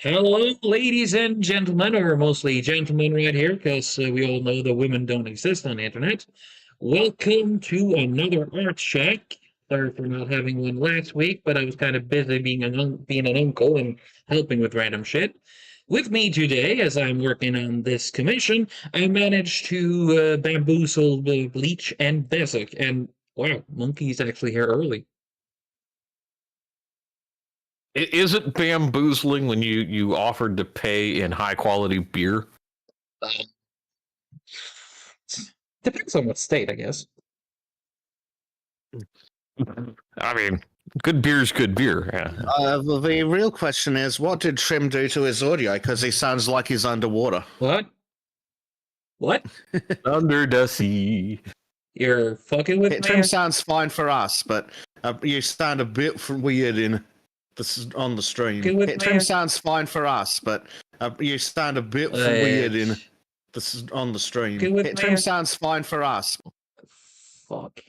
Hello, ladies and gentlemen, or mostly gentlemen right here, because we all know that women don't exist on the internet. Welcome to another art check. Sorry for not having one last week, but I was kind of busy being an uncle and helping with random shit. With me today, as I'm working on this commission, I managed to bamboozle Bleach and Bezek, and wow, Monkey's actually here early. Is it bamboozling when you offered to pay in high quality beer? Uh, Depends on what state, I guess. I mean, good beer's good beer. Yeah. The real question is, what did Trym do to his audio? Because he sounds like he's underwater. What? What? Under the sea. You're fucking with me? Trym sounds fine for us, but you sound a bit weird on the stream. Trym sounds fine for us, but you sound a bit weird on the stream. Trym sounds fine for us. Fuck.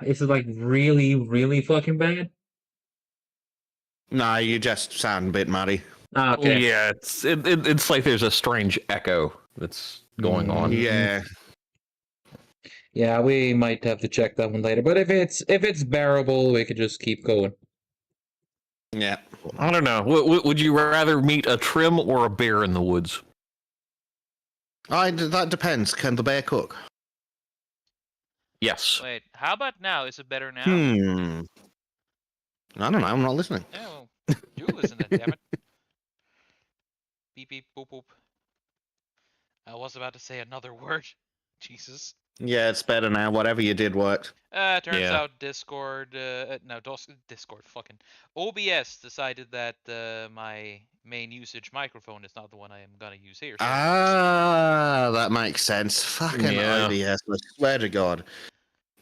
Is it like really, really fucking bad? No, you just sound a bit muddy. Okay. Yeah, it's like there's a strange echo that's going on. Yeah. Yeah, we might have to check that one later. But if it's bearable, we could just keep going. Yeah. I don't know. Would you rather meet a Trym or a bear in the woods? That depends. Can the bear cook? Yes. Wait, how about now? Is it better now? I don't know. I'm not listening. Oh, you listen then, damn it. Beep beep boop boop. I was about to say another word. Jesus. Yeah, it's better now. Whatever you did worked. Turns out Discord, Discord, fucking OBS decided that my main usage microphone is not the one I am gonna use here. So that makes sense. Fucking OBS, I swear to God.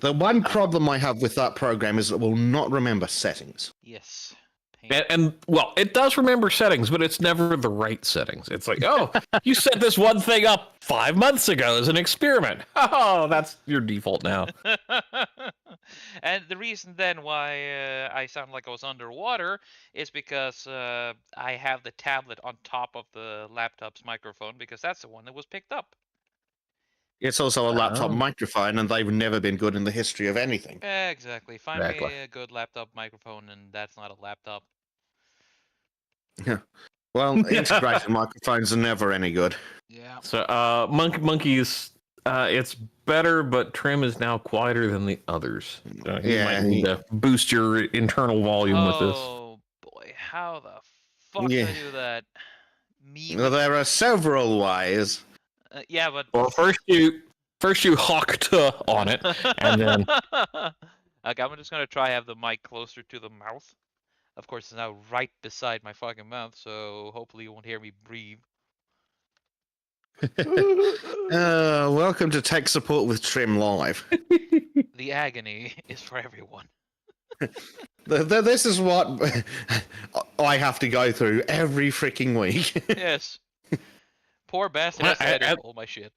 The one problem I have with that program is it will not remember settings. Yes. And well, it does remember settings, but it's never the right settings. It's like, oh, you set this one thing up 5 months ago as an experiment. Oh, that's your default now. And the reason then why I sound like I was underwater is because I have the tablet on top of the laptop's microphone because that's the one that was picked up. It's also a laptop microphone, and they've never been good in the history of anything. Exactly. Find me a good laptop microphone, and that's not a laptop. Yeah. Well, integrated microphones are never any good. Yeah. So, Monkey's, it's better, but Trym is now quieter than the others. You might need to boost your internal volume with this. Oh boy, how the fuck do I do that? Well, there are several ways. Yeah, but well, first you hawked on it, and then okay, I'm just gonna try have the mic closer to the mouth. Of course, it's now right beside my fucking mouth, so hopefully you won't hear me breathe. Welcome to Tech Support with Trym Live. The agony is for everyone. This is what I have to go through every freaking week. Yes. Poor bastard has to edit all my shit.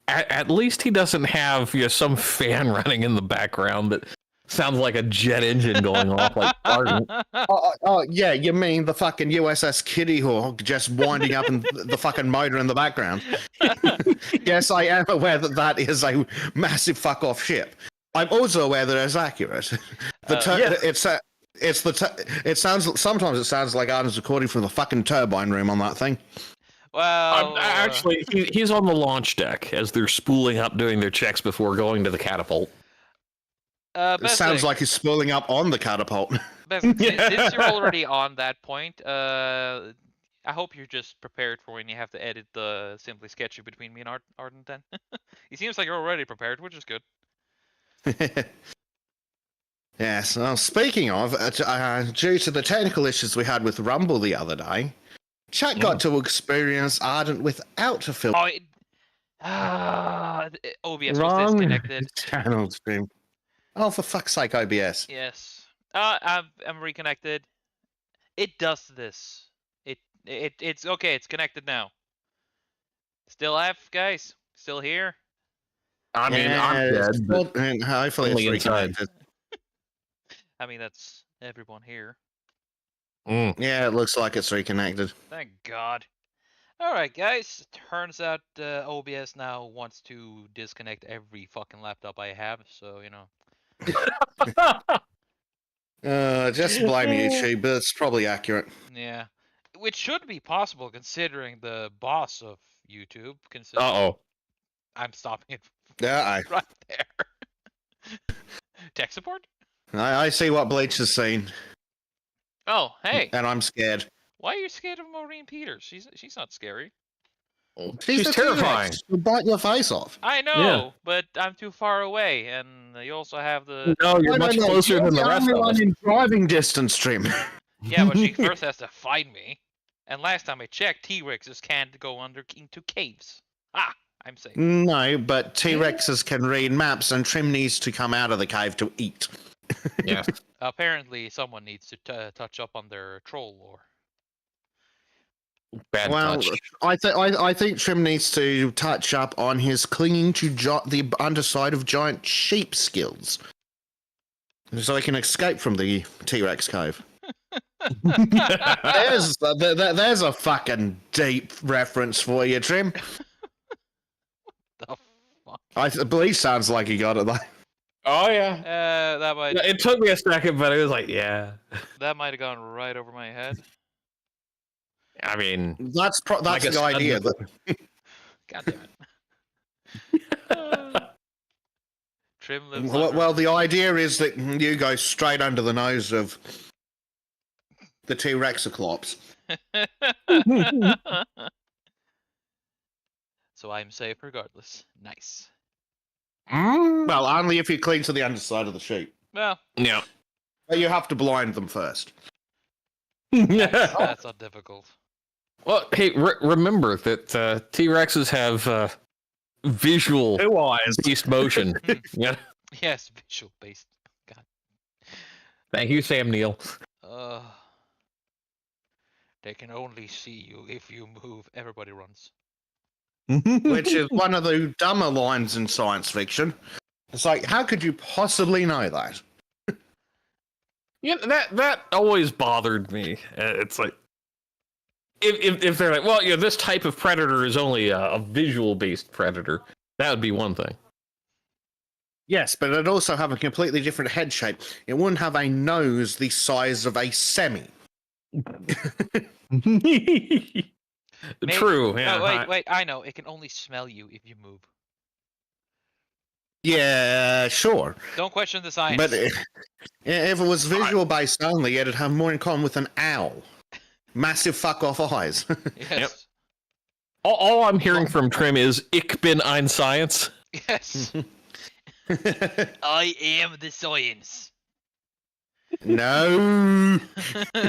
At least he doesn't have some fan running in the background that sounds like a jet engine going off like Ardent. Yeah, you mean the fucking USS Kitty Hawk just winding up in the fucking motor in the background? Yes, I am aware that is a massive fuck off ship. I'm also aware that it's accurate. Sometimes it sounds like Arden's recording from the fucking turbine room on that thing. Well, actually, he's on the launch deck as they're spooling up doing their checks before going to the catapult. It sounds like he's spooling up on the catapult. Since you're already on that point, I hope you're just prepared for when you have to edit the Simply Sketchy between me and Arden then. It seems like you're already prepared, which is good. Yes, well, speaking of, due to the technical issues we had with Rumble the other day, chat got to experience Ardent without a filter. OBS was disconnected. Channel stream. Oh, for fuck's sake, OBS. Yes. I'm reconnected. It does this. It's okay. It's connected now. Still live, guys? Still here? I mean, I'm dead. But hopefully it's reconnected. I mean, that's everyone here. Yeah, it looks like it's reconnected. Thank God. All right, guys. Turns out OBS now wants to disconnect every fucking laptop I have. So Just blame YouTube, but it's probably accurate. Yeah, which should be possible considering the boss of YouTube. Considering Uh-oh. I'm stopping it Yeah, right there. Tech support? I see what Bleach has seen, Oh, hey. and I'm scared. Why are you scared of Maureen Peters? She's not scary. She's terrifying. She'll bite your face off. I know, but I'm too far away, and you also have the. No, you're much closer than the rest of us. In driving distance, Trym. Yeah, but she first has to find me. And last time I checked, T-Rexes can't go into caves. Ah, I'm safe. No, but T-Rexes can read maps, and Trym needs to come out of the cave to eat. Yeah. Apparently, someone needs to touch up on their troll lore. Bad touch. I think Trym needs to touch up on his clinging to the underside of giant sheep skills, so he can escape from the T-Rex cave. there's a fucking deep reference for you, Trym. The fuck? I believe sounds like he got it though. Oh yeah. That might. It took me a second, but it was like, yeah. That might have gone right over my head. I mean, That's the idea. God damn it. Trym lives. Well, the idea is that you go straight under the nose of the T-Rexiclops. So I'm safe regardless. Nice. Well, only if you cling to the underside of the sheep. Well, yeah. But you have to blind them first. that's not difficult. Well, hey, remember that T-Rexes have visual based motion. Yeah. Yes, visual based. God. Thank you, Sam Neill. They can only see you if you move. Everybody runs. Which is one of the dumber lines in science fiction. It's like, how could you possibly know that? Yeah, that always bothered me. It's like, if they're like, well, yeah, this type of predator is only a visual-based predator, that would be one thing. Yes, but it'd also have a completely different head shape. It wouldn't have a nose the size of a semi. True. Yeah. Oh, wait. I know. It can only smell you if you move. Yeah, sure. Don't question the science. But if it was visual-based only, it'd have more in common with an owl. Massive fuck-off eyes. Yes. Yep. All I'm hearing from Trym is, ich bin ein Science. Yes. I am the science. No.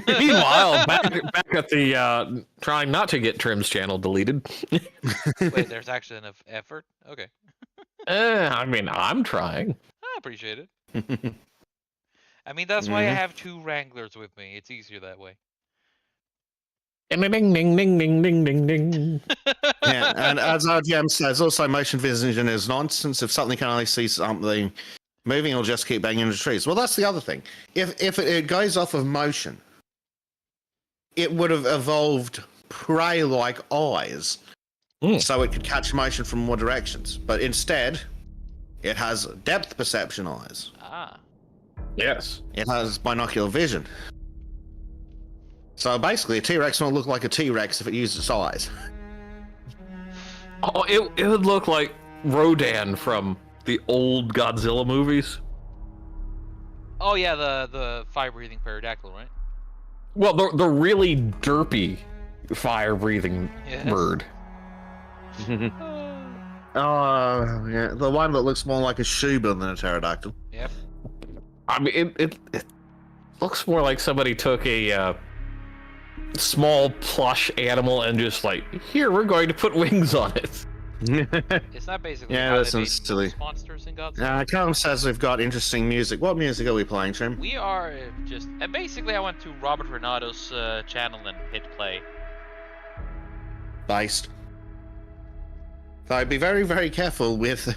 Meanwhile, back at the trying not to get Trym's channel deleted. Wait, there's actually enough effort? Okay. I mean, I'm trying. I appreciate it. I mean, that's why I have two Wranglers with me. It's easier that way. Ding, ding, ding, ding, ding, ding, ding, ding. Yeah, and as RGM says, also motion vision is nonsense. If something can only see something moving, it'll just keep banging into trees. Well, that's the other thing. If it goes off of motion, it would have evolved prey-like eyes, so it could catch motion from more directions. But instead, it has depth perception eyes. Ah. Yes. It has binocular vision. So basically, a T-Rex won't look like a T-Rex if it used its eyes. Oh, it would look like Rodan from the old Godzilla movies. Oh yeah, the fire-breathing pterodactyl, right? Well, the really derpy fire-breathing bird. Yeah, the one that looks more like a Shuba than a pterodactyl. Yep. I mean, it looks more like somebody took a small plush animal and just like, here, we're going to put wings on it. It's not basically Yeah, that sounds silly. monsters in Godzilla. Callum says we've got interesting music. What music are we playing, Trym? We are just basically I went to Robert Renato's channel and hit play. Based. So be very, very careful with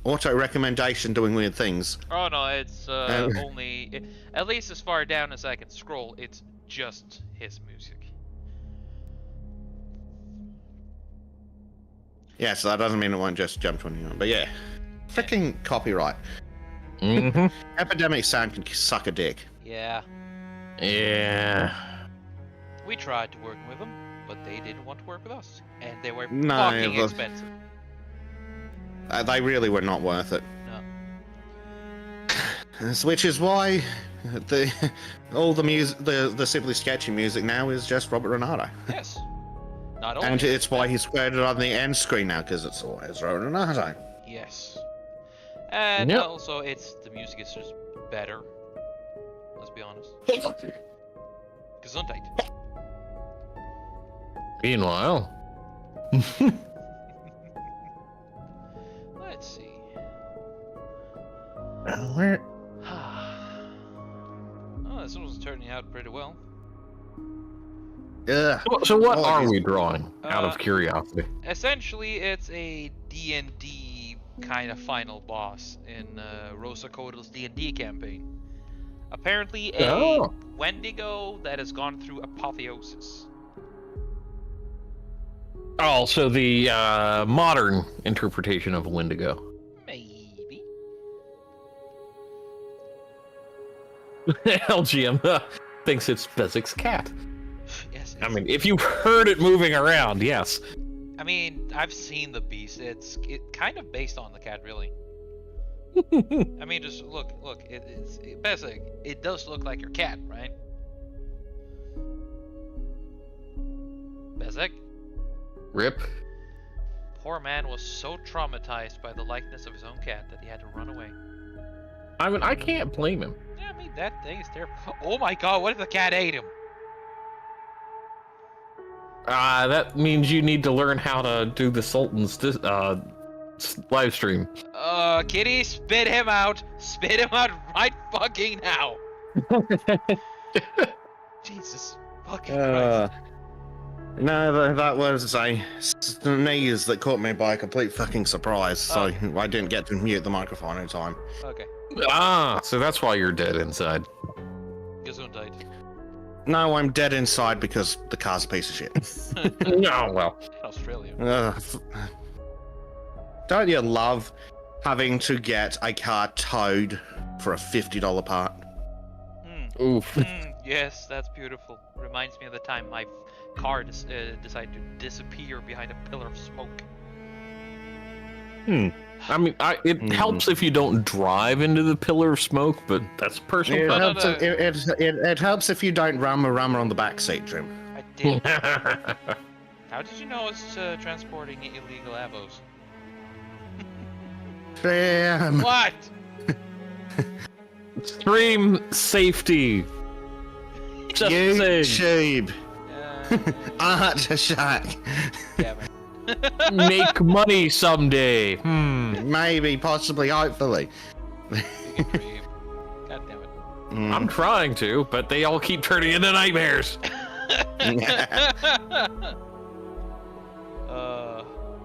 auto recommendation doing weird things. Oh no, it's only at least as far down as I can scroll. It's just his music. Yeah, so that doesn't mean it won't just jump to anyone. But yeah, freaking copyright. Mm-hmm. Epidemic Sound can suck a dick. Yeah. Yeah. We tried to work with them, but they didn't want to work with us. And they were No, fucking but- expensive. They really were not worth it. No. Which is why all the music, the Simply Sketchy music now is just Robert Renato. Yes. Not only. And it's why he's squared it on the end screen now, because it's always Robert Renato. Yes. And Yep. also, the music is just better. Let's be honest. Gesundheit. Meanwhile. Let's see. Where? Oh, this one's turning out pretty well. Yeah. So what Oh, are he's- we drawing? Out of curiosity. Essentially, it's a D&D kind of final boss in Rosa Codel's D&D campaign. Apparently, a Oh. Wendigo that has gone through apotheosis. Oh, so the modern interpretation of Wendigo. Maybe. LGM thinks it's Bezik's cat. Yes. I mean, if you've heard it moving around, yes. I mean, I've seen the beast. It's kind of based on the cat, really. I mean, just look. It's basic. It does look like your cat, right? Bezek? Rip. Poor man was so traumatized by the likeness of his own cat that he had to run away. I mean, I can't blame him. Yeah, I mean, that thing is terrible. Oh my god, what if the cat ate him? That means you need to learn how to do the Sultan's live stream. Kitty, spit him out. Spit him out right fucking now. Jesus fucking Christ. No, that was a sneeze that caught me by a complete fucking surprise, so I didn't get to mute the microphone in time. Okay. So that's why you're dead inside. Gesundheit. No, I'm dead inside because the car's a piece of shit. No, well. Australia. Don't you love having to get a car towed for a $50 part? Oof. Yes, that's beautiful. Reminds me of the time my car decided to disappear behind a pillar of smoke. I mean, it helps if you don't drive into the pillar of smoke, but that's personal. It preference. helps, it helps if you don't ram on the back seat, Trym. I did. How did you know it's transporting illegal avos? Damn. What? Stream safety. Just saying. YouTube. Art Shack. Damn it. Make money someday. Maybe, possibly, hopefully. You can dream. God damn it. I'm trying to, but they all keep turning into nightmares.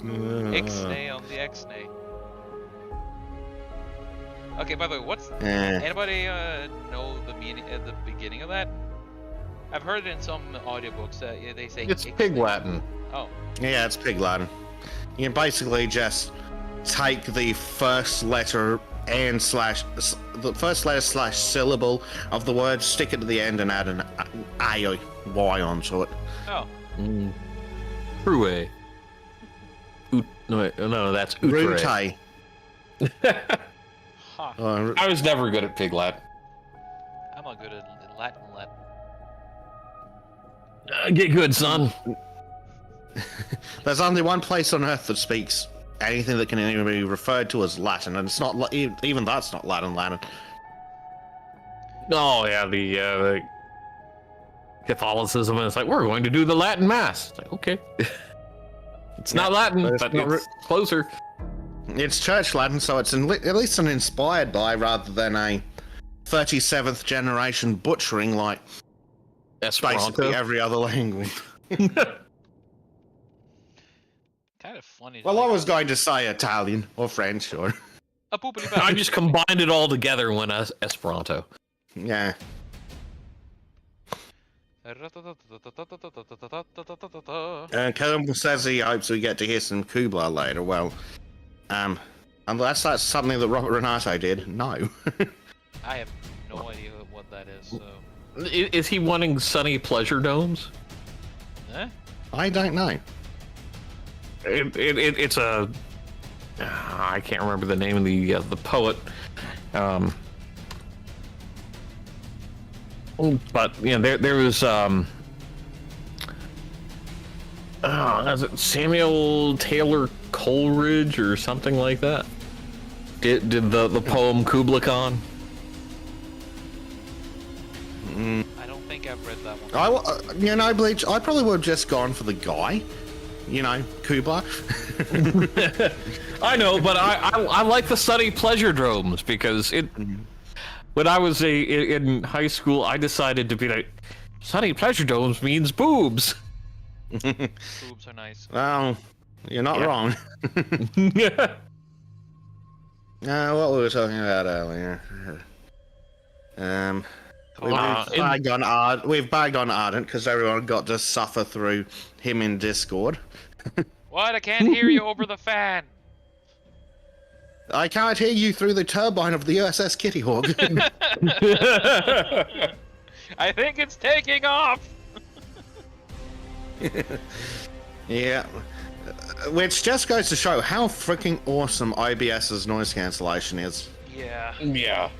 Ixnay on the Xnay. Okay, by the way, what's anybody know the meaning at the beginning of that? I've heard it in some audiobooks that they say It's Ixnay. Pig Latin. Oh, Yeah, it's Pig Latin. You can basically just take the first letter and the first letter slash syllable of the word, stick it to the end, and add an A or Y onto it. oh, True. No, that's Outre. Rute. huh. I was never good at Pig Latin. I'm not good at Latin. Get good, son. There's only one place on Earth that speaks anything that can even be referred to as Latin, and it's not even that's not Latin. Oh yeah, the Catholicism, and it's like we're going to do the Latin Mass. It's like okay, it's not Latin, but it's but not it's closer. It's Church Latin, so it's at least an inspired by rather than a 37th generation butchering like Esperanto. basically every other language. Kind of funny. Well, I was going to say Italian or French or a poopity I just combined it all together when Esperanto. yeah. Colonel says he hopes we get to hear some Kubla later. Well, unless that's something that Robert Renato did, no. I have no idea what that is. So. Is he wanting sunny pleasure domes? Eh? I don't know. It's a I can't remember the name of the poet, but you know there was is it Samuel Taylor Coleridge or something like that? Did the poem Kubla Khan? I don't think I've read that one. You know, Bleach, I probably would have just gone for the guy. You know, Kubla. I know, but I like the sunny pleasure domes because when I was in high school, I decided to be like, sunny pleasure domes means boobs. Boobs are nice. Well, you're not wrong. Yeah. What we were talking about earlier. We've bagged on Ardent because everyone got to suffer through him in Discord. What? I can't hear you over the fan. I can't hear you through the turbine of the USS Kitty Hawk. I think it's taking off. Yeah. Which just goes to show how freaking awesome OBS's noise cancellation is. Yeah. Yeah.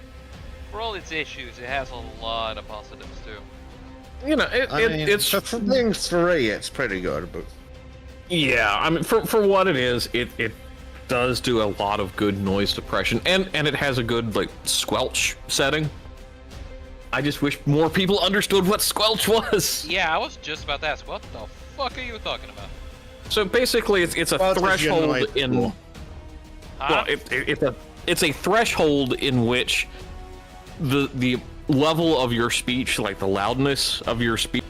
For all its issues, it has a lot of positives too. You know, it's for being 3, it's pretty good, but yeah. I mean, for what it is, it does do a lot of good noise suppression, and it has a good like squelch setting. I just wish more people understood what squelch was. Yeah, I was just about to ask, what the fuck are you talking about? So basically, it's a threshold in. Huh? Well, it's a threshold in which the level of your speech, like the loudness of your speech.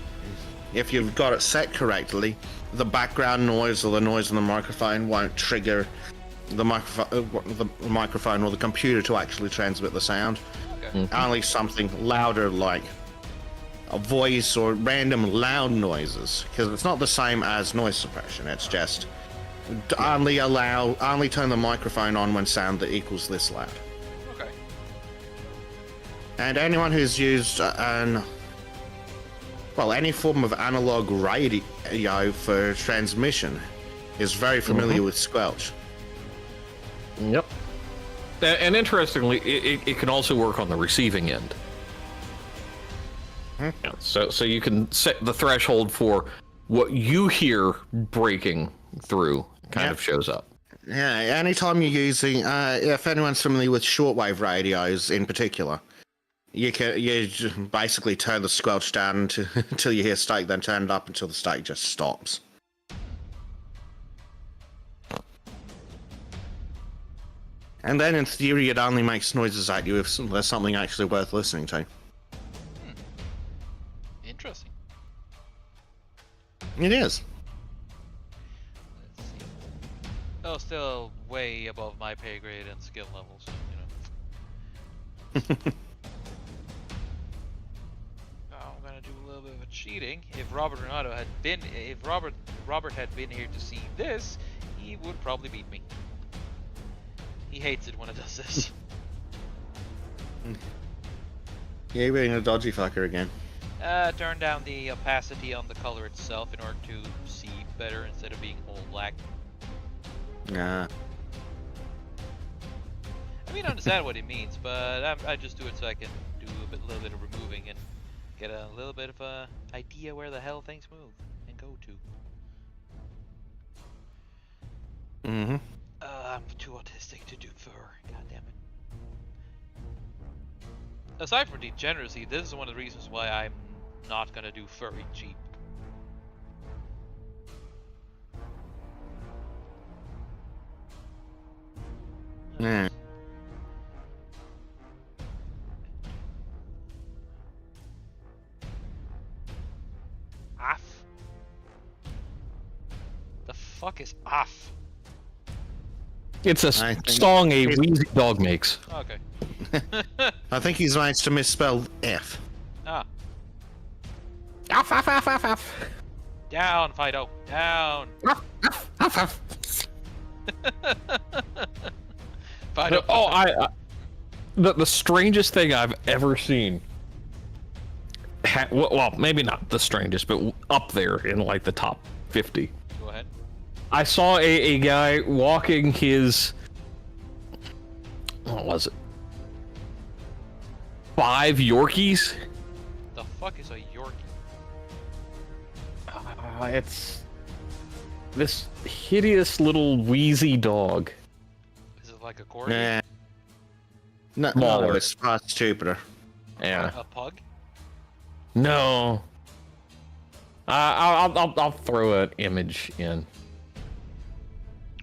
if you've got it set correctly, the background noise or the noise on the microphone won't trigger the microphone or the computer to actually transmit the sound. Okay. Only something louder like a voice or random loud noises, because it's not the same as noise suppression. It's just only turn the microphone on when sound that equals this loud. Okay. And anyone who's used any form of analog radio for transmission is very familiar with squelch. Yep. And interestingly, it can also work on the receiving end. Hmm. Yeah, so you can set the threshold for what you hear breaking through kind of shows up. Yeah, anytime you're using, if anyone's familiar with shortwave radios in particular, you just basically turn the squelch down until you hear static, then turn it up until the static just stops. And then in theory it only makes noises at you if there's something actually worth listening to. Interesting. It is. Let's see. Oh, still way above my pay grade and skill levels, you know. Now I'm gonna do a little bit of a cheating. If Robert Renato had been, if Robert had been here to see this, he would probably beat me. He hates it when it does this. Yeah, you're being a dodgy fucker again. Turn down the opacity on the color itself in order to see better instead of being all black. Nah. I mean, I understand what it means, but I just do it so I can do a little bit of removing and get a little bit of a idea where the hell things move and go to. Mm-hmm. I'm too autistic to do fur. God damn it. Aside from degeneracy, this is one of the reasons why I'm not gonna do furry cheap. Yeah. Off? The fuck is off? It's a I think song a wheezy dog makes. Okay. I think he's managed to misspell F. Ah. Down, Fido. Down. Fido. Oh, the strangest thing I've ever seen. Well, maybe not the strangest, but up there in like the top 50. Go ahead. I saw a guy walking his. What was it? 5 Yorkies. The fuck is a Yorkie? It's this hideous little wheezy dog. Is it like a corgi? Nah. No, Smaller. it's far stupider. Yeah. A pug? No. I'll throw an image in.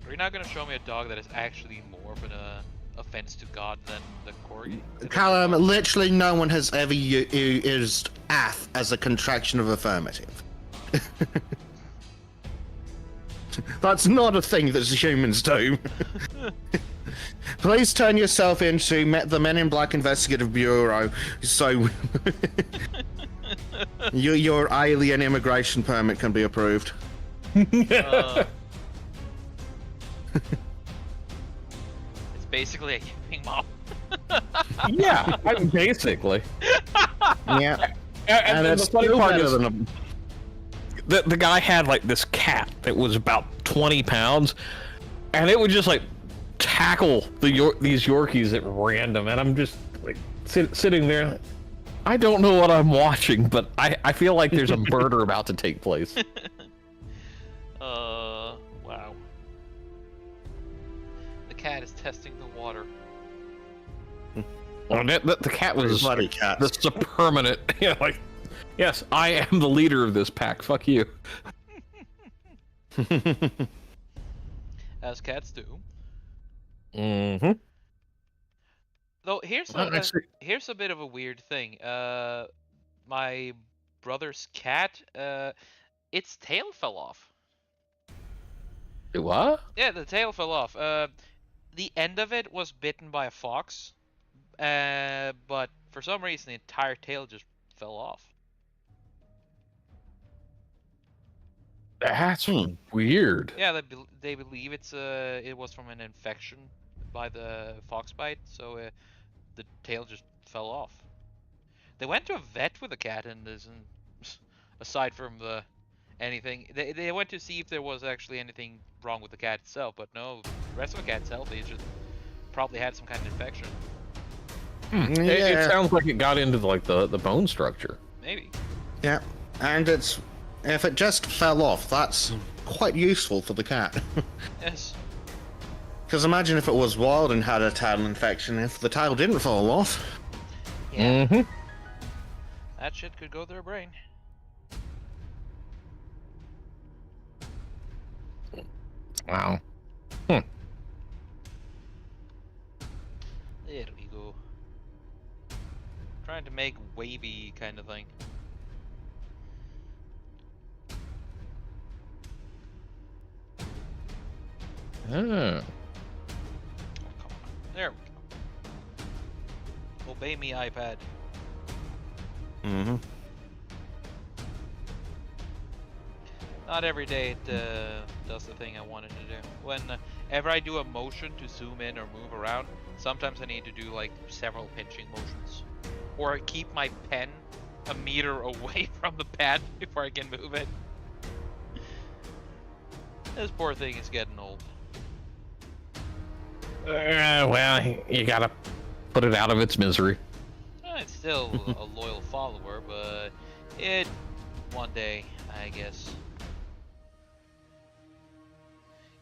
Are you not gonna show me a dog that is actually more of an offense to God than the corgi? Callum, literally no one has ever used ath as a contraction of affirmative. That's not a thing that humans do. Please turn yourself into the Men in Black Investigative Bureau so your alien immigration permit can be approved. It's basically a yipping mom. Yeah, basically. Yeah. And it's the funny still part better is, than a... the guy had like this cat that was about 20 pounds, and it would just like tackle these Yorkies at random, and I'm just like sitting there. Like, I don't know what I'm watching, but I feel like there's a murder about to take place. Wow. The cat is testing the water. Well, the cat was Bloody cat. This is a permanent. Yeah, like, yes, I am the leader of this pack. Fuck you. As cats do. Mm-hmm. Though here's a bit of a weird thing. My brother's cat, its tail fell off. What? Yeah, the tail fell off. The end of it was bitten by a fox, but for some reason the entire tail just fell off. That's weird. Yeah, they believe it was from an infection by the fox bite, so the tail just fell off. They went to a vet with the cat, and aside from anything, they went to see if there was actually anything wrong with the cat itself, but no, the rest of the cat's healthy. It just probably had some kind of infection. It sounds like it got into the bone structure. Maybe. Yeah, and if it just fell off, that's quite useful for the cat. Yes. Because imagine if it was wild and had a tail infection, if the tail didn't fall off. Yeah. Mm-hmm. That shit could go through their brain. Wow. There we go. Trying to make wavy kind of thing. Oh. Oh, come on. There we go. Obey me, iPad. Mm-hmm. Not every day it does the thing I wanted to do. Whenever I do a motion to zoom in or move around, sometimes I need to do like several pinching motions. Or I keep my pen a meter away from the pad before I can move it. This poor thing is getting old. Well, you gotta put it out of its misery. It's still a loyal follower, but one day, I guess,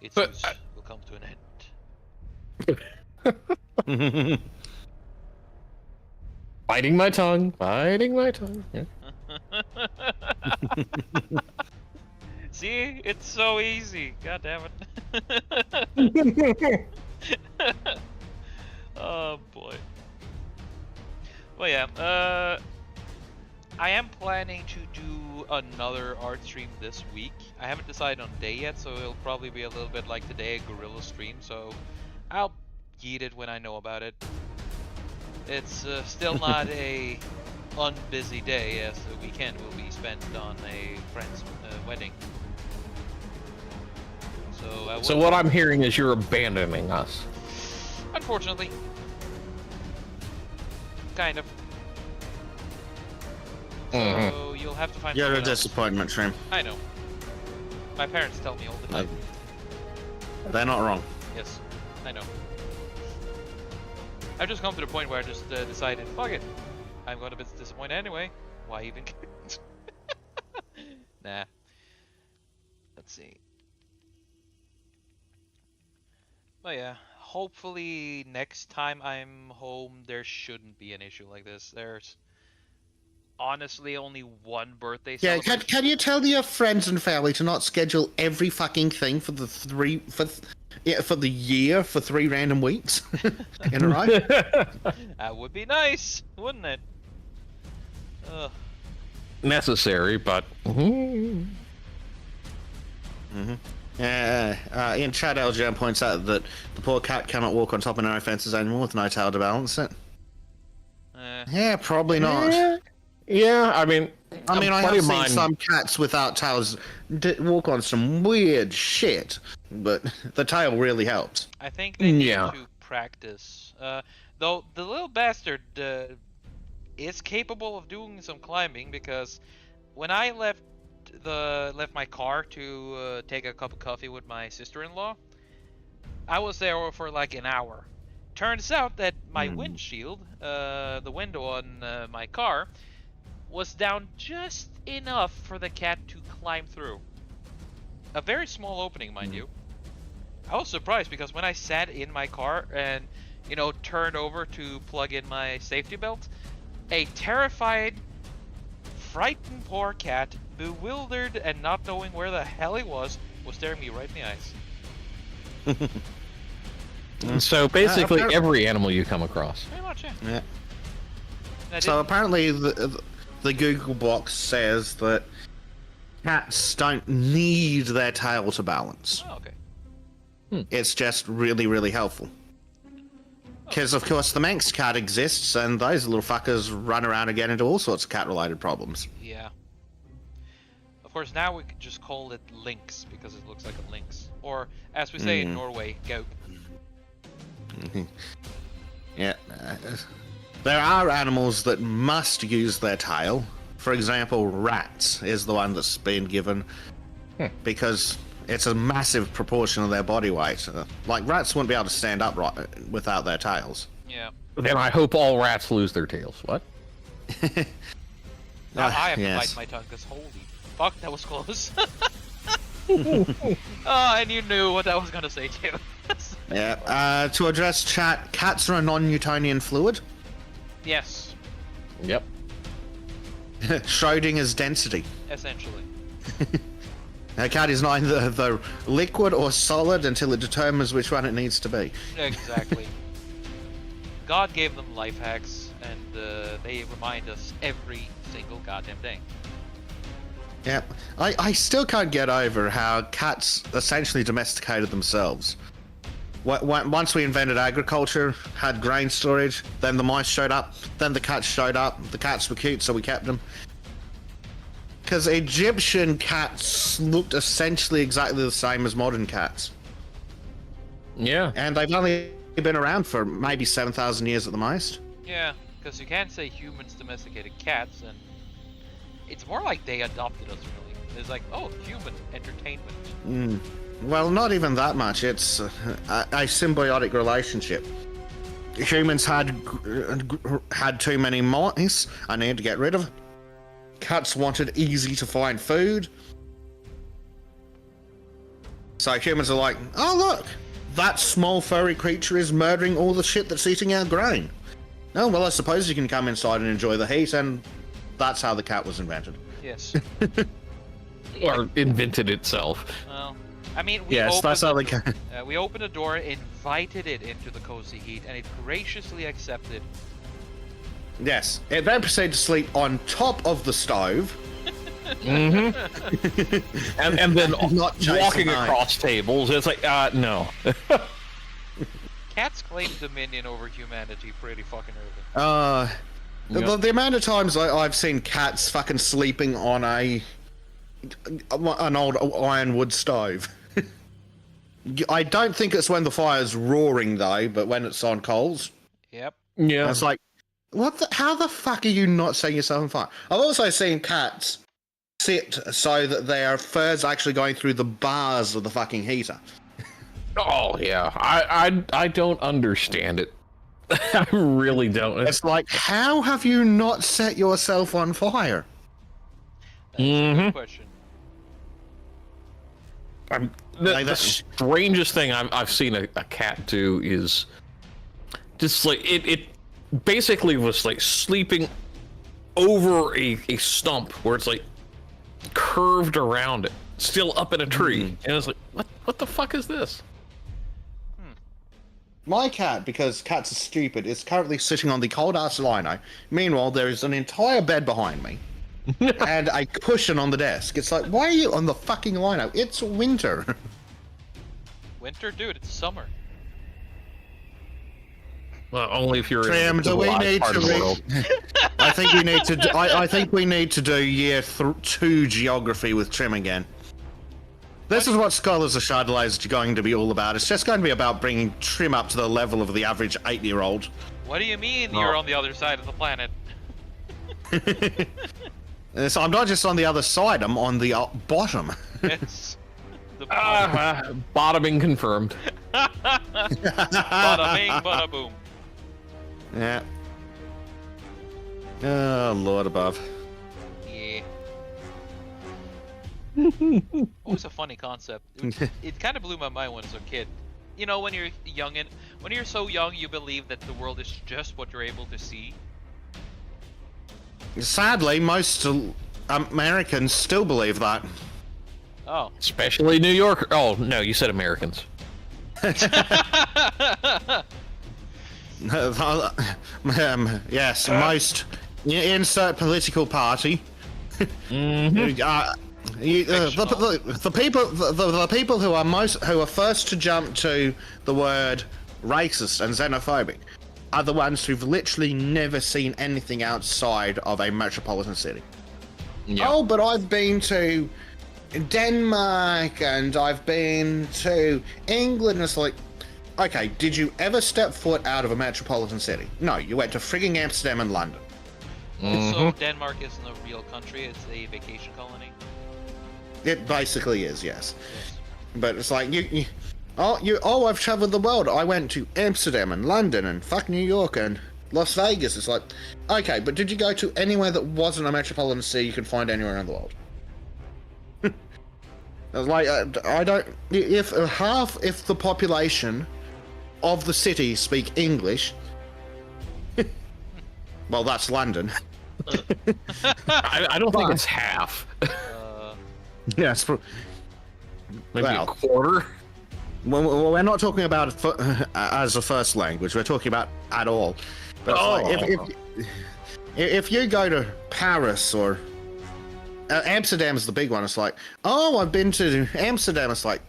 its use will come to an end. Biting my tongue. Yeah. See, it's so easy. God damn it. Oh boy. Well, yeah. I am planning to do another art stream this week. I haven't decided on day yet, so it'll probably be a little bit like today, a guerrilla stream. So I'll yeet it when I know about it. It's still not a unbusy day, as the weekend will be spent on a friend's wedding. So what I'm hearing is you're abandoning us. Unfortunately. Kind of. So you'll have to find You're a someone else. disappointment, Trym. I know. My parents tell me all the time. They're not wrong. Yes, I know. I've just come to the point where I just decided, fuck it. I'm going to be disappointed anyway. Why even? Nah. Let's see. But yeah, hopefully next time I'm home, there shouldn't be an issue like this. There's honestly only one birthday Yeah, celebration. can you tell your friends and family to not schedule every fucking thing for the for the year for 3 random weeks in a row? That would be nice, wouldn't it? Ugh. Necessary, but. In chat, LGM points out that the poor cat cannot walk on top of narrow fences anymore with no tail to balance it. Yeah, probably not. Yeah, I mean, I have seen some cats without tails walk on some weird shit, but the tail really helps. I think they need to practice. Though the little bastard is capable of doing some climbing, because when I left my car to take a cup of coffee with my sister-in-law, I was there for like an hour. Turns out that my windshield, the window on my car, was down just enough for the cat to climb through. A very small opening, mind you. I was surprised because when I sat in my car and, turned over to plug in my safety belt, a terrified, frightened poor cat, bewildered and not knowing where the hell he was staring me right in the eyes. So basically every animal you come across. Pretty much, yeah. So apparently the Google box says that cats don't need their tail to balance. Oh, okay. It's just really, really helpful. Because, of course, the Manx cat exists, and those little fuckers run around and get into all sorts of cat-related problems. Yeah. Of course, now we could just call it lynx, because it looks like a lynx. Or, as we say in Norway, goat. Yeah. There are animals that must use their tail. For example, rats is the one that's been given because it's a massive proportion of their body weight. Like, rats wouldn't be able to stand upright without their tails. Yeah. Then I hope all rats lose their tails. What? Now I have to bite my tongue, because holy fuck, that was close. Oh, and you knew what I was going to say too. Yeah. To address chat, cats are a non-Newtonian fluid. Yes. Yep. Schrodinger's density. Essentially. A cat is neither the liquid or solid until it determines which one it needs to be. Exactly. God gave them life hacks, and they remind us every single goddamn day. Yeah. I still can't get over how cats essentially domesticated themselves. Once we invented agriculture, had grain storage, then the mice showed up, then the cats showed up. The cats were cute, so we kept them. Because Egyptian cats looked essentially exactly the same as modern cats. Yeah. And they've only been around for maybe 7,000 years at the most. Yeah, because you can't say humans domesticated cats, and it's more like they adopted us, really. It's like, oh, human entertainment. Well, not even that much. It's a symbiotic relationship. Humans had too many mice. I need to get rid of them. Cats wanted easy to find food. So humans are like, oh look, that small furry creature is murdering all the shit that's eating our grain. Oh, well, I suppose you can come inside and enjoy the heat, and that's how the cat was invented. Yes. Or invented itself. Well, I mean, we we opened the door, invited it into the cozy heat, and it graciously accepted. Yes, it then proceeded to sleep on top of the stove. And then walking across tables. It's like, no. Cats claim dominion over humanity pretty fucking early. The amount of times I've seen cats fucking sleeping on an old ironwood stove. I don't think it's when the fire's roaring though, but when it's on coals. Yep. Yeah. It's like, how the fuck are you not setting yourself on fire? I've also seen cats sit so that their fur's actually going through the bars of the fucking heater. Oh yeah, I don't understand it. I really don't. It's like, how have you not set yourself on fire? That's a good question. The strangest thing I've seen a cat do is just like it basically was like sleeping over a stump where it's like curved around it, still up in a tree, and it's like, what the fuck is this? My cat, because cats are stupid, is currently sitting on the cold ass lino. Meanwhile, there is an entire bed behind me and a cushion on the desk. It's like, why are you on the fucking lino? It's winter. Winter, dude, it's summer. Well, only if you're Trym, in do the we live need part to of the world. I think we need to. I think we need to do year 2 geography with Trym again. This is what Scholars of Shardalaise are going to be all about. It's just going to be about bringing Trym up to the level of the average 8-year-old. What do you mean you're on the other side of the planet? So I'm not just on the other side. I'm on the bottom. It's the bottom. Bottoming confirmed. Bada bing, bada boom. Yeah. Oh, Lord above. Yeah. It was a funny concept. It kind of blew my mind when I was a kid. You know, when you're young and when you're so young, you believe that the world is just what you're able to see. Sadly, most Americans still believe that. Oh. Especially New York. Oh, no, you said Americans. Yes, most. Insert political party. The people who are first to jump to the word racist and xenophobic are the ones who've literally never seen anything outside of a metropolitan city. Yeah. Oh, but I've been to Denmark and I've been to England. It's like, okay, did you ever step foot out of a metropolitan city? No, you went to frigging Amsterdam and London. So Denmark isn't a real country, it's a vacation colony? It basically is, yes. But it's like, I've traveled the world. I went to Amsterdam and London and fuck New York and Las Vegas. It's like, okay, but did you go to anywhere that wasn't a metropolitan city you could find anywhere in the world? I was like, I don't. If the population of the city speak English, well, that's London. I don't think it's half. Yes, Maybe a quarter. Well, we're not talking about it as a first language. We're talking about at all. But if you go to Paris or Amsterdam's the big one. It's like, oh, I've been to Amsterdam. It's like,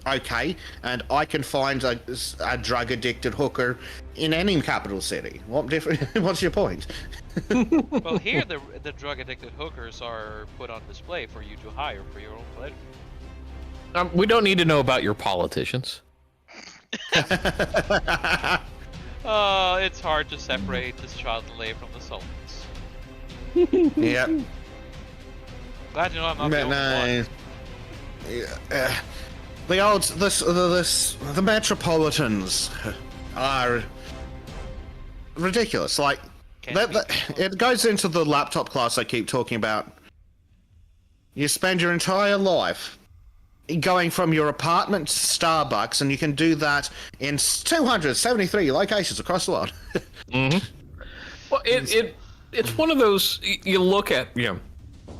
okay, and I can find a drug-addicted hooker in any capital city. What's your point? Well, here the drug-addicted hookers are put on display for you to hire for your own pleasure. We don't need to know about your politicians. It's hard to separate the Chardonnay from the Sultans. Yep. Glad you know I'm not the only one. The Metropolitans are ridiculous. Like, it goes into the laptop class I keep talking about. You spend your entire life going from your apartment to Starbucks, and you can do that in 273 locations across the world. Mm-hmm. Well, it's one of those, you look at,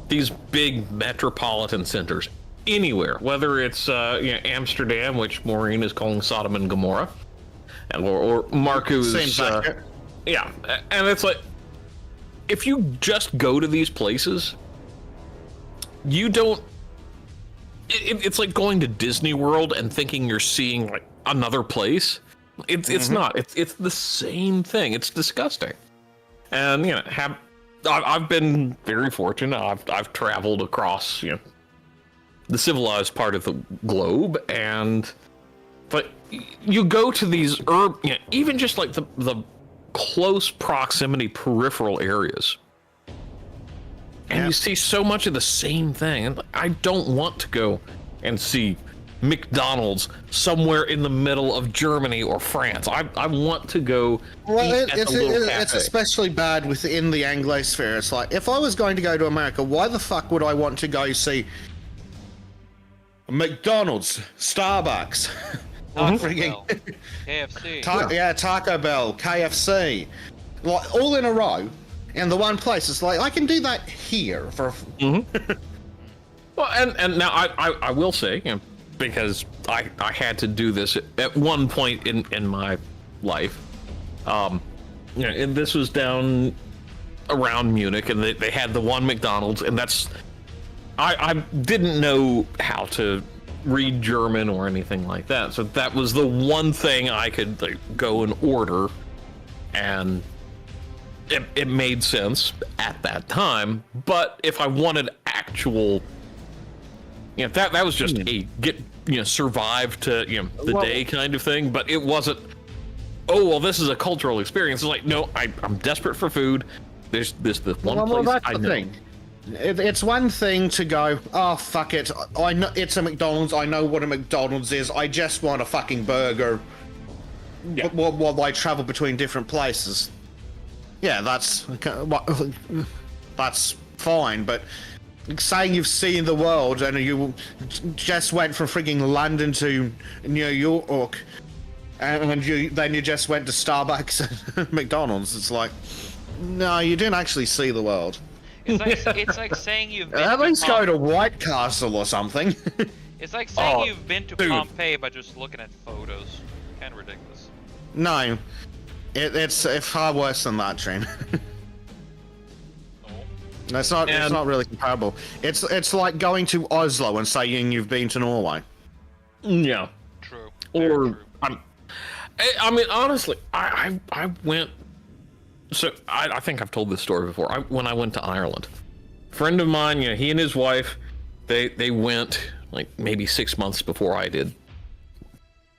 these big metropolitan centers anywhere, whether it's Amsterdam, which Maureen is calling Sodom and Gomorrah, or Marco's, and it's like, if you just go to these places, you don't. It's like going to Disney World and thinking you're seeing like another place. It's not. It's the same thing. It's disgusting. and I've been very fortunate. I've traveled across the civilized part of the globe, but you go to these even just like the close proximity peripheral areas, and you see so much of the same thing. And I don't want to go and see McDonald's somewhere in the middle of Germany or France. I want to go. Well, it's especially bad within the Anglosphere. It's like, if I was going to go to America, why the fuck would I want to go see McDonald's, Starbucks, Taco Bell, KFC? Taco Bell, KFC, like all in a row in the one place? It's like, I can do that here for. Well, and now I will say, because I had to do this at one point in my life. And this was down around Munich, and they had the one McDonald's, and I didn't know how to read German or anything like that, so that was the one thing I could go and order, and it made sense at that time. But if I wanted actual, that was just a survive to the day kind of thing. But it wasn't, oh well, this is a cultural experience. It's like, no, I'm desperate for food. There's this one place that's I the know. thing. It's one thing to go, oh fuck it, I know it's a McDonald's, I know what a McDonald's is, I just want a fucking burger. While I travel between different places. Yeah, that's fine, but saying you've seen the world and you just went from frigging London to New York, and then you just went to Starbucks and McDonald's, it's like, no, you didn't actually see the world. It's like saying you've been at least go to White Castle or something. It's like saying you've been to Pompeii by just looking at photos. Kind of ridiculous. No, it's far worse than that, Trym. No, it's not really comparable. It's like going to Oslo and saying you've been to Norway. Yeah. True. Or I mean, honestly, I went. So I think I've told this story before. When I went to Ireland, a friend of mine, he and his wife, they went like maybe 6 months before I did,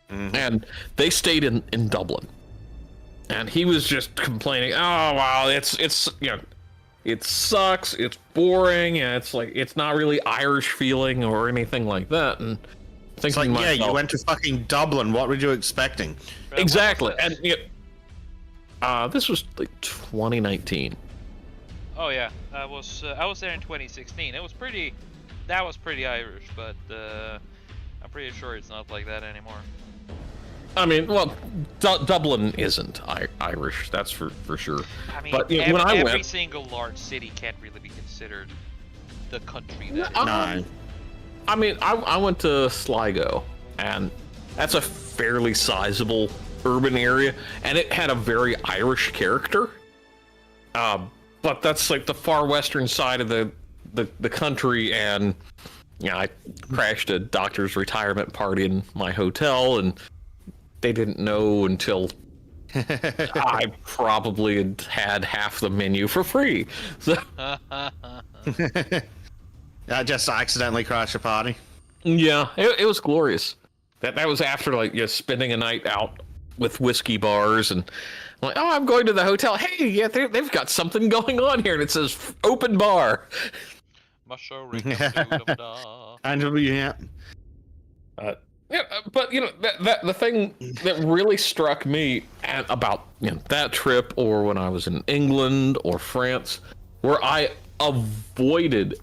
and they stayed in Dublin, and he was just complaining, oh wow, it's it sucks, it's boring, and it's like, it's not really Irish feeling or anything like that. And it's like, yeah, you went to fucking Dublin, what were you expecting? Exactly. And this was like 2019. Oh yeah, I was there in 2016. That was pretty Irish, but I'm pretty sure it's not like that anymore. I mean, well, Dublin isn't Irish, that's for sure. I mean, but when I every went, single large city can't really be considered the country that is. No. I mean, I went to Sligo, and that's a fairly sizable urban area, and it had a very Irish character. But that's like the far western side of the country, and I crashed a doctor's retirement party in my hotel, and they didn't know until I probably had half the menu for free. So I just accidentally crashed a party. yeah, it was glorious. That was after spending a night out with whiskey bars, and I'm like, oh, I'm going to the hotel. Hey, yeah, they've got something going on here, and it says open bar. And yeah. But the thing that really struck me about that trip, or when I was in England or France, where I avoided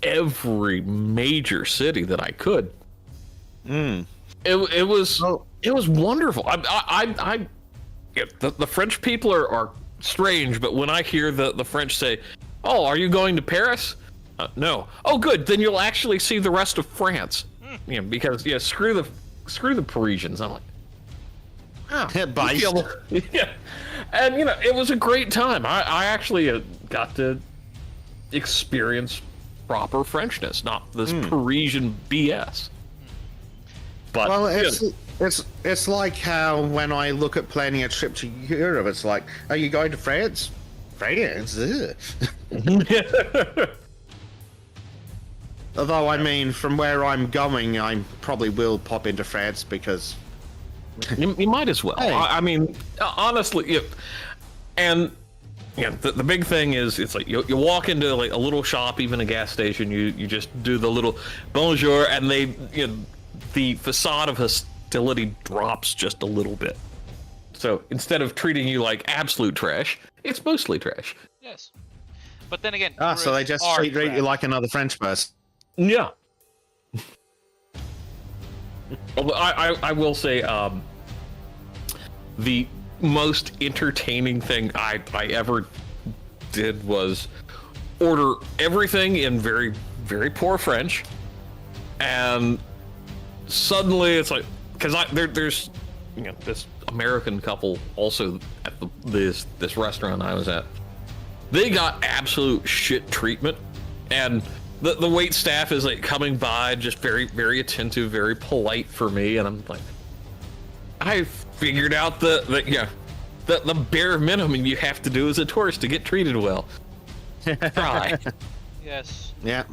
every major city that I could. It was wonderful. The French people are strange, but when I hear the French say, "Oh, are you going to Paris?" No. Oh, good. Then you'll actually see the rest of France. Because screw the Parisians. I'm like, yeah. And it was a great time. I actually got to experience proper Frenchness, not this Parisian BS. But well, it's like how when I look at planning a trip to Europe, it's like, are you going to France? France. Although, I mean, from where I'm going, I probably will pop into France because... you might as well. Hey. I mean, honestly, and the big thing is, it's like you walk into like a little shop, even a gas station, you just do the little bonjour, and the facade of hostility drops just a little bit. So instead of treating you like absolute trash, it's mostly trash. Yes. But then again, so they just treat you like another French person. Yeah. Although I will say, the most entertaining thing I ever did was order everything in very, very poor French, and suddenly it's like, because there's this American couple also at this restaurant I was at. They got absolute shit treatment, and the wait staff is like coming by, just very, very attentive, very polite for me, and I'm like, I figured out the bare minimum you have to do as a tourist to get treated well. Try. Yes. Yeah.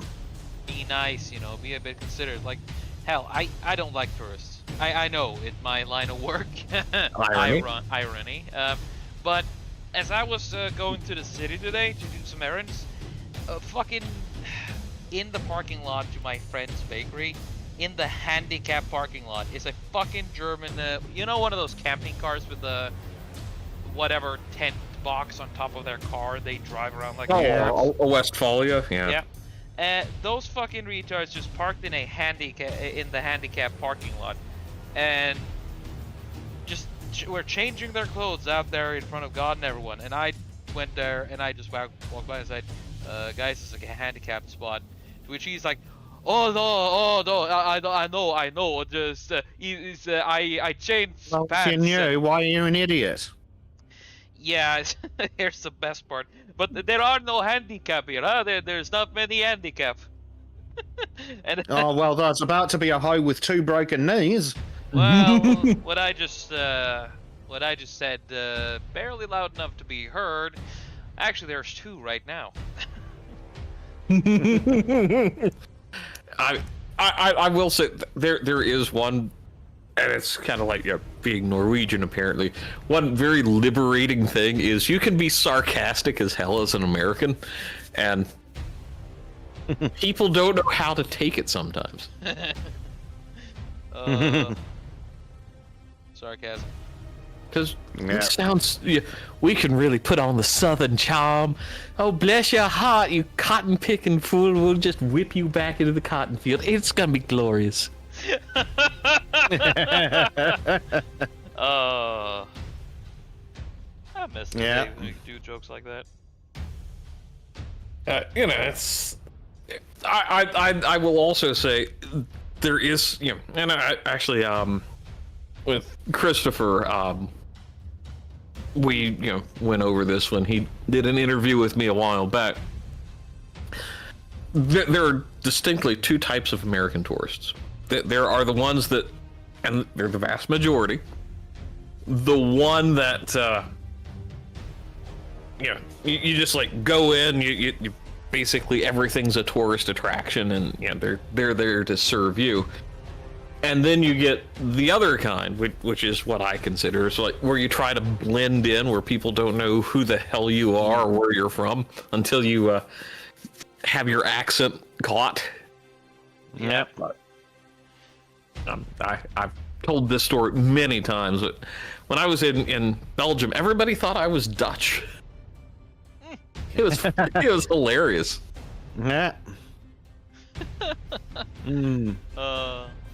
Be nice, be a bit considerate. Like, hell, I don't like tourists. I know, it's my line of work. Irony. But as I was going to the city today to do some errands, fucking in the parking lot to my friend's bakery, in the handicap parking lot, is a fucking German, one of those camping cars with the whatever tent box on top of their car they drive around like a Westphalia. Yeah. Those fucking retards just parked in the handicap parking lot, and just were changing their clothes out there in front of God and everyone. And I went there and I just walked by and said, guys, it's like a handicapped spot. To which he's like, oh no, I know. Just I changed pants. Why are you an idiot? Yeah, here's the best part. But there are no handicap here, huh? There's not many handicap. And oh well, there's about to be a hoe with 2 broken knees. Well, what I just said, barely loud enough to be heard. Actually, there's 2 right now. I will say there is one, and it's kind of like being Norwegian apparently. One very liberating thing is you can be sarcastic as hell as an American, and people don't know how to take it sometimes. Sarcasm. Because it sounds, we can really put on the southern charm. Oh, bless your heart, you cotton picking fool. We'll just whip you back into the cotton field. It's gonna be glorious. I miss the day when we could do jokes like that. It's. I will also say there is, and I actually with Christopher, we went over this when he did an interview with me a while back. There are distinctly 2 types of American tourists. There are the ones that, and they're the vast majority, the one that you just like go in, you basically everything's a tourist attraction, and they're there to serve you. And then you get the other kind, which is what I consider, so like where you try to blend in, where people don't know who the hell you are or where you're from until you have your accent caught. Yeah. I've told this story many times, but when I was in Belgium, everybody thought I was Dutch. It was hilarious. Yeah.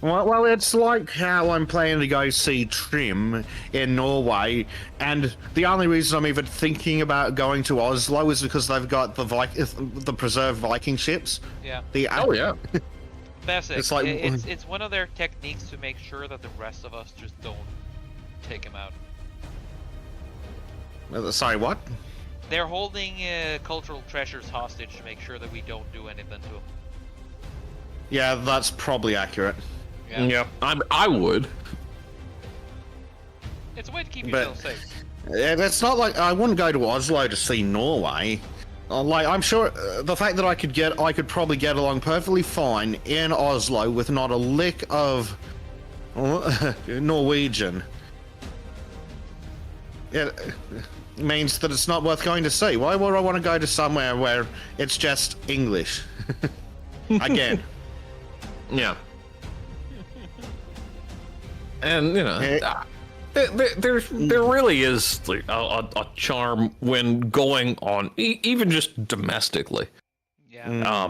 Well, it's like how I'm planning to go see Trym in Norway, and the only reason I'm even thinking about going to Oslo is because they've got the preserved Viking ships. Yeah. Yeah. Basic. It's like it's one of their techniques to make sure that the rest of us just don't take him out. Sorry, what? They're holding cultural treasures hostage to make sure that we don't do anything to them. Yeah, that's probably accurate. Yeah, I would. It's a way to keep yourself safe. It's not like I wouldn't go to Oslo to see Norway. Like, I'm sure the fact that I could probably get along perfectly fine in Oslo with not a lick of Norwegian. It means that it's not worth going to see. Why would I want to go to somewhere where it's just English? Again. Yeah. And, there really is like a charm when going on, even just domestically. Yeah.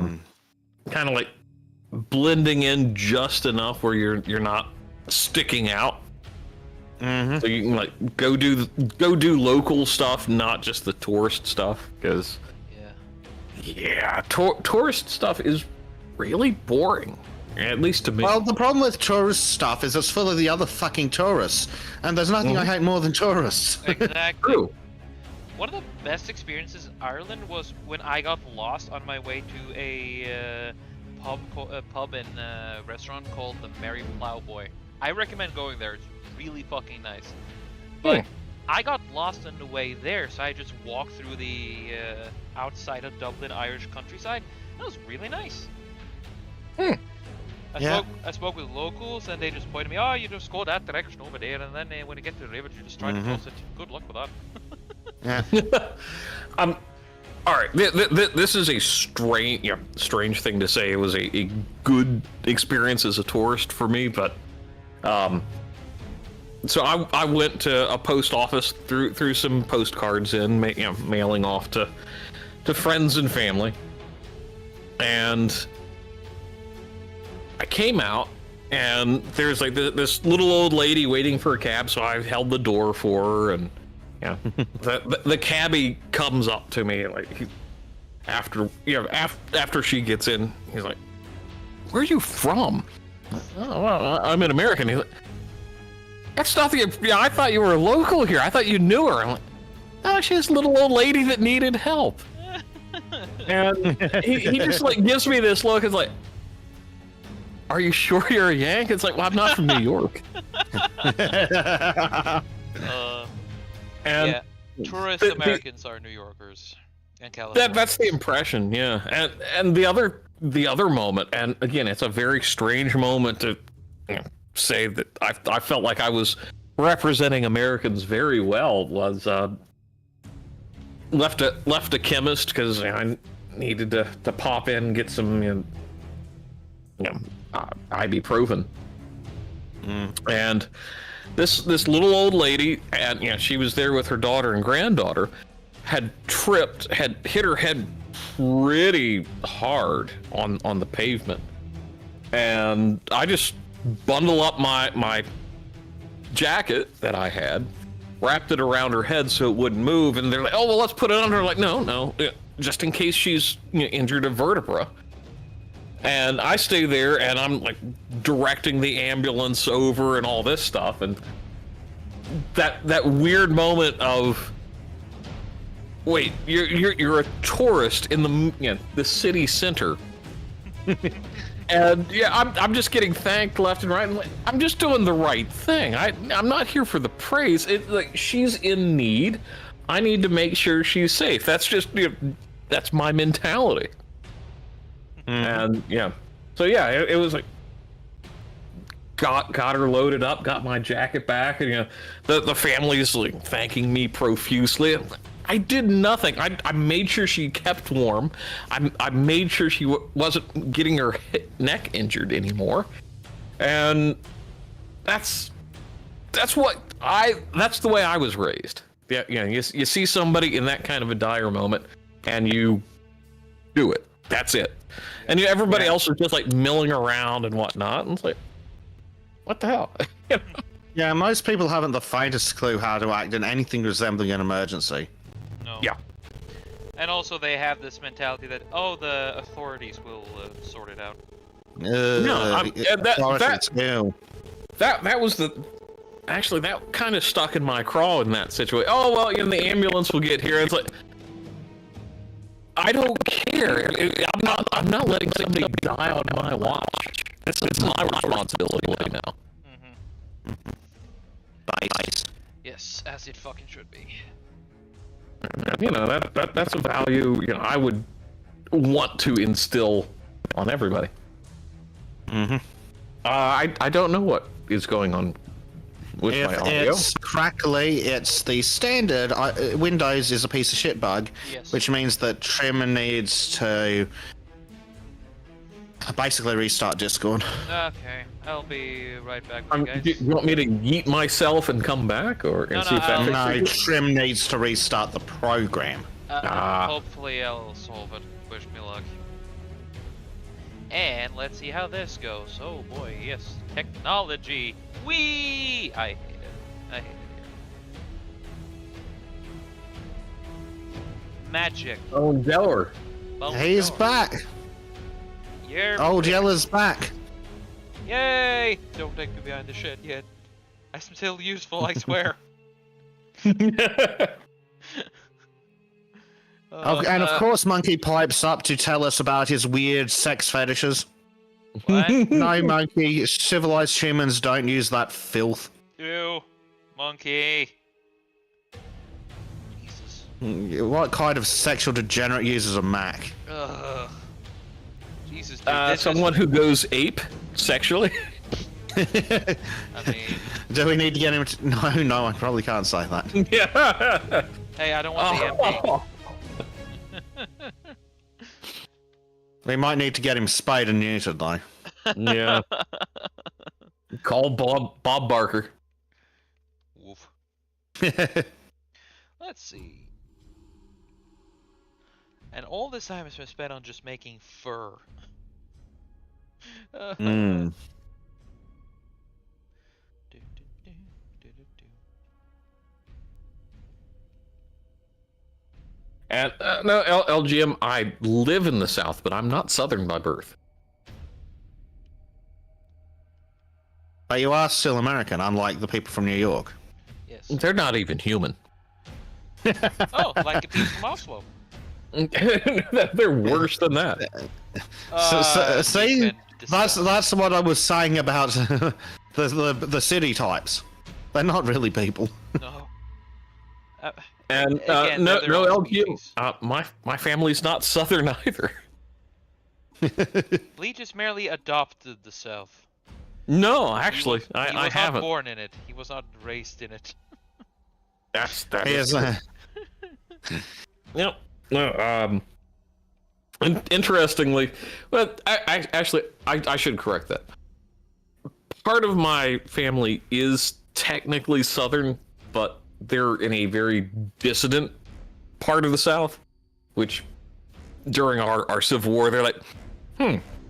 Kind of like blending in just enough where you're not sticking out. Mm-hmm. So you can like go do local stuff, not just the tourist stuff, because tourist stuff is really boring. At least to me. Well, the problem with tourist stuff is it's full of the other fucking tourists, and there's nothing I hate more than tourists. Exactly. True. One of the best experiences in Ireland was when I got lost on my way to a pub and restaurant called the Merry Plowboy. I recommend going there. It's really fucking nice. But I got lost on the way there, so I just walked through the outside of Dublin Irish countryside. That was really nice. I spoke with locals, and they just pointed me, you just go that direction over there, and then when you get to the river, you just try to cross it. Good luck with that. All right, this is a strange thing to say. It was a good experience as a tourist for me, but so I went to a post office, threw some postcards in, mailing off to friends and family, and I came out, and there's like this little old lady waiting for a cab, so I held the door for her, and the cabbie comes up to me like after she gets in, he's like, "Where are you from?" "Oh, well, I'm an American." He's like, "That's not I thought you were a local here. I thought you knew her." I'm like, "Oh, she's a little old lady that needed help." And he just like gives me this look. It's like, "Are you sure you're a Yank?" It's like, "Well, I'm not from New York." And tourist Americans are New Yorkers and Californians. That's the impression, yeah. And the other moment, and again, it's a very strange moment to say that I felt like I was representing Americans very well, was left a chemist because I needed to pop in and get some ibuprofen. And this little old lady, and she was there with her daughter and granddaughter, had hit her head pretty hard on the pavement, and I just bundle up my jacket that I had, wrapped it around her head so it wouldn't move, and they're like, "Oh well, let's put it on her." Like, no, just in case she's injured a vertebra. And I stay there, and I'm like directing the ambulance over and all this stuff, and that weird moment of, wait, you're a tourist in the city center, and I'm just getting thanked left and right. And I'm just doing the right thing. I'm not here for the praise. It's like, she's in need. I need to make sure she's safe. That's just that's my mentality. And so it was like, got her loaded up, got my jacket back, and the family's like thanking me profusely. I did nothing. I made sure she kept warm. I made sure she wasn't getting her neck injured anymore, and that's the way I was raised. You see somebody in that kind of a dire moment, and you do it. That's it. And everybody else is just like milling around and whatnot, and it's like, what the hell? Yeah, most people haven't the faintest clue how to act in anything resembling an emergency. No. Yeah. And also they have this mentality that, the authorities will sort it out. That was actually, that kind of stuck in my craw in that situation. Oh well, the ambulance will get here. It's like, I don't care. I'm not letting somebody die on my watch. It's my responsibility now. Nice. Yes, as it fucking should be. You know, that's a value, you know, I would want to instill on everybody. Mm-hmm. I don't know what is going on with my If audio. it's crackly, it's the standard Windows is a piece of shit bug, Yes. which means that Trym needs to basically restart Discord. Okay, I'll be right back with you guys. Do you want me to yeet myself and come back, or No, see if no, that No, fixes it? Trym needs to restart the program. Hopefully I'll solve it. Wish me luck. And let's see how this goes. Oh boy, yes. Technology. Whee! I hate it. I hate it here. Magic. Oh, Geller. He's back. You're Old Yella's back. Yay! Don't take me behind the shed yet. I'm still useful, I swear. And of course, Monkey pipes up to tell us about his weird sex fetishes. What? No, Monkey, civilized humans don't use that filth. You, monkey. Jesus. What kind of sexual degenerate uses a Mac? Ugh. Jesus, dude. This Someone who goes ape sexually. I mean, Do we need to get him to... No, I probably can't say that. Yeah. hey, I don't want the MP. We might need to get him spayed and neutered, though. Yeah. Call Bob Barker. Woof. Let's see. And all this time has been spent on just making fur. Mm. And no, LGM, I live in the South, but I'm not Southern by birth. But you are still American, unlike the people from New York. Yes. They're not even human. Oh, like the people from Oslo. They're worse than that. See, that's what I was saying about the city types. They're not really people. No. And Again, no, they're no, all LGM. movies. My family's not Southern either. Bleach just merely adopted the South. No, actually, he I was haven't. not born in it. He was not raised in it. That He is. is, Yep. No. Interestingly, but I should correct that. Part of my family is technically Southern, but they're in a very dissident part of the South, which during our Civil War, they're like,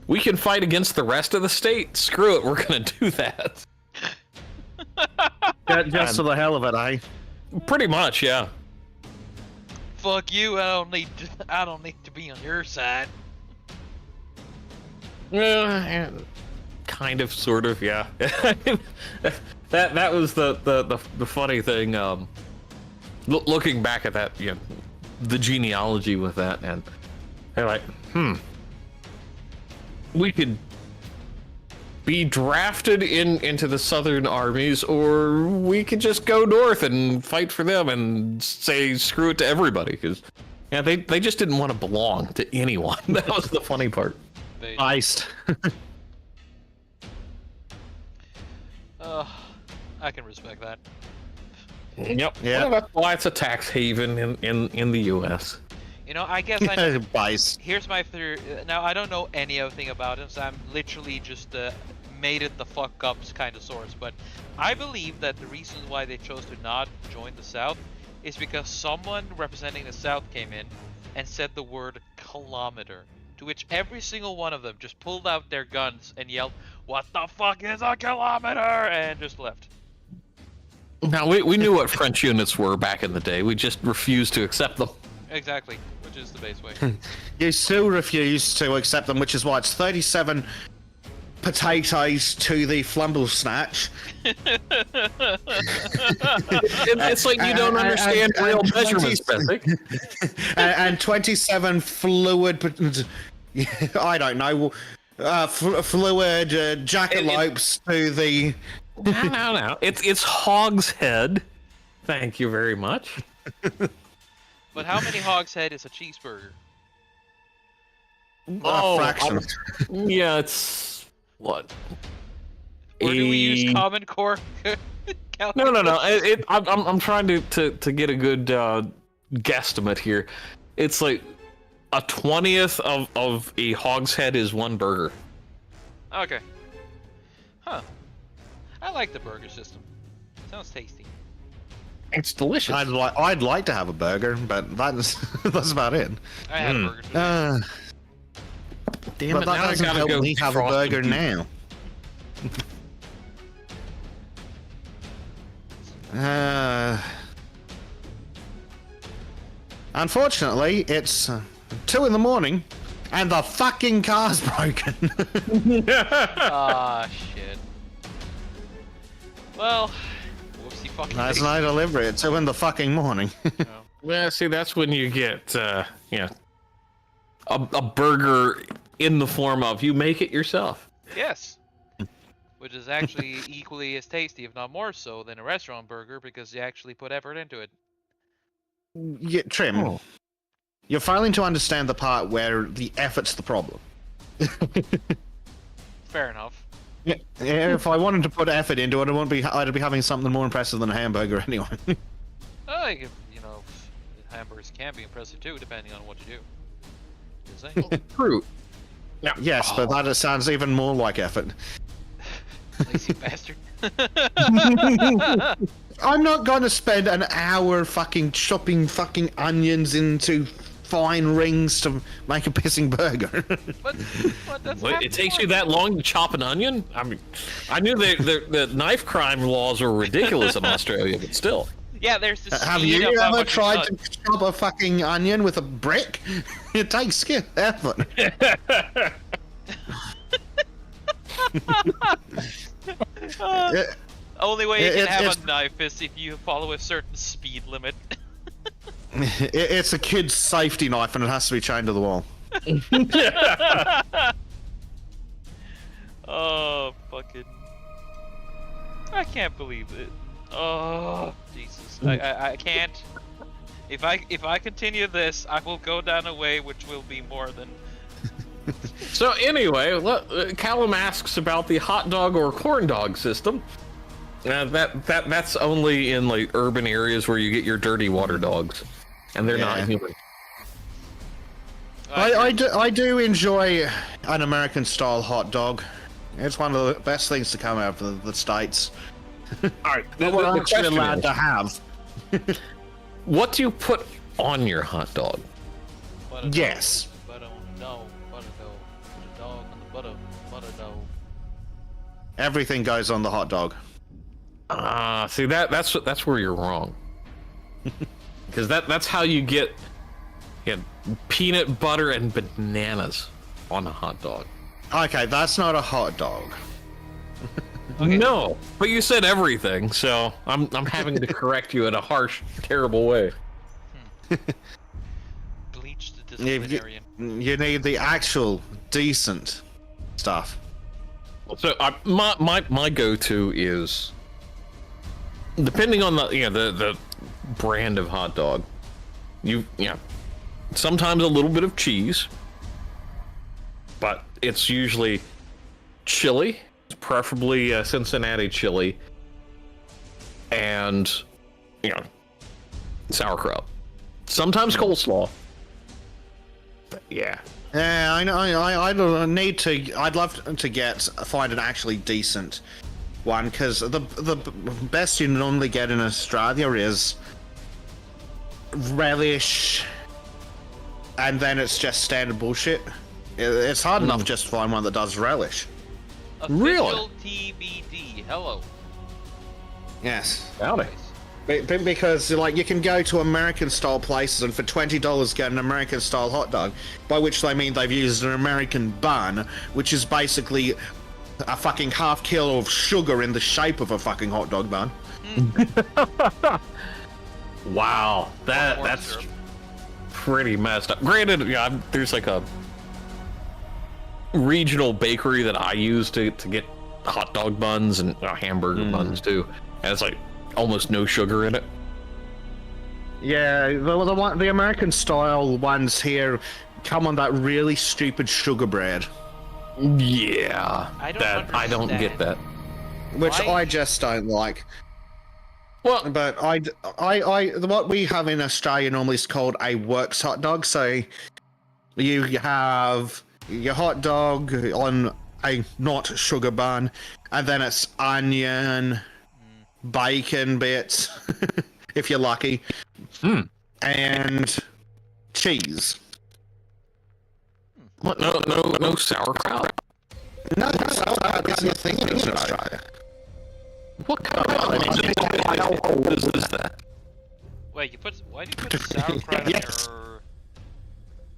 we can fight against the rest of the state. Screw it, we're gonna do that. just for the hell of it, eh? Pretty much, yeah. Fuck you! I don't need to be on your side. Kind of, sort of, yeah. that was the funny thing. Looking back at that, you know, the genealogy with that, and they're like, we could be drafted into the Southern armies, or we could just go north and fight for them and say screw it to everybody, because yeah, they just didn't want to belong to anyone. That was the funny part. Iced. I can respect that. Yep. Yeah. Well, that's why it's a tax haven in the U.S. You know, I guess I know. Bice. Here's my theory. Now, I don't know anything about him, so I'm literally just made it the fuck up kind of source. But I believe that the reason why they chose to not join the South is because someone representing the South came in and said the word kilometer, to which every single one of them just pulled out their guns and yelled, "What the fuck is a kilometer?" and just left. Now, we knew what French units were back in the day. We just refused to accept them. Exactly, which is the base way. You still refuse to accept them, which is why it's 37 potatoes to the flumble snatch. It's like you don't understand real measurements, Bessic. And 27 fluid... I don't know. Fluid jackalopes to the... No. It's Hogshead Thank you very much. But how many hogshead is a cheeseburger? A fraction. Yeah, it's what? Or do we use Common Core? No. I'm trying to get a good guesstimate here. It's like a 20th of a hogshead is one burger. Okay. Huh. I like the burger system. Sounds tasty. It's delicious. I'd like to have a burger, but that's about it. I had a burger today. Damn But it, that now I doesn't gotta help go me have a frosted burger beef. now. Unfortunately, it's 2 in the morning, and the fucking car's broken. Ah, shit. Well, whoopsie fucking That's daisy. no delivery at 2 in the fucking morning. Well, see, that's when you get, a burger in the form of you make it yourself. Yes. Which is actually equally as tasty, if not more so, than a restaurant burger because you actually put effort into it. Yeah, Trym, you're failing to understand the part where the effort's the problem. Fair enough. Yeah, if I wanted to put effort into it, I'd be having something more impressive than a hamburger anyway. Like, hamburgers can be impressive too, depending on what you do. Just saying. True. Yes, but that sounds even more like effort. Lazy bastard. I'm not going to spend an hour fucking chopping fucking onions into fine rings to make a pissing burger. But that's Wait, half it the takes you point. that long to chop an onion? I mean, I knew the knife crime laws were ridiculous in Australia, but still. Yeah, there's this. Have speed you of how ever much you tried cut. to chop a fucking onion with a brick? It takes skill, effort. Only way you can have it's- a knife is if you follow a certain speed limit. It's a kid's safety knife and it has to be chained to the wall. Oh, fucking. I can't believe it. Oh, Jesus. I can't. If I continue this, I will go down a way which will be more than. So anyway, Callum asks about the hot dog or corn dog system. That's only in like urban areas where you get your dirty water dogs, and they're not human. I do enjoy an American style hot dog. It's one of the best things to come out of the States. All right, But we're actually allowed to have. What do you put on your hot dog? Yes. Butter on the dog. Butter dog. Put a dog on the butter. Butter dog. Everything goes on the hot dog. See that's where you're wrong. Because that's how you get peanut butter and bananas on a hot dog. Okay, that's not a hot dog. Okay. No, but you said everything, so I'm having to correct you in a harsh, terrible way. Bleach the If you, disciplinarian. you need the actual decent stuff. So my go-to is, depending on the brand of hot dog, sometimes a little bit of cheese, but it's usually chili, preferably Cincinnati chili, and sauerkraut. Sometimes coleslaw. But yeah. Yeah, I know. I don't need to. I'd love to find an actually decent one, because the best you normally get in Australia is relish, and then it's just standard bullshit. It's hard enough just to find one that does relish. Official TBD. Hello. Yes. Howdy. Because like you can go to American style places and for $20 get an American style hot dog, by which they mean they've used an American bun, which is basically a fucking half kilo of sugar in the shape of a fucking hot dog bun. Wow, Corn that's syrup. pretty messed up. Granted, there's like a regional bakery that I use to get hot dog buns and hamburger buns too, and it's like almost no sugar in it. Yeah, the American style ones here come on that really stupid sugar bread. Yeah, I don't get that. Which Why? I just don't like. Well, But what we have in Australia normally is called a works hot dog. So you have your hot dog on a not sugar bun, and then it's onion, bacon bits, if you're lucky, and cheese. what? No sauerkraut. No, sauerkraut isn't a thing in Australia. What kind of is that? Wait, why do you put sauerkraut Yes.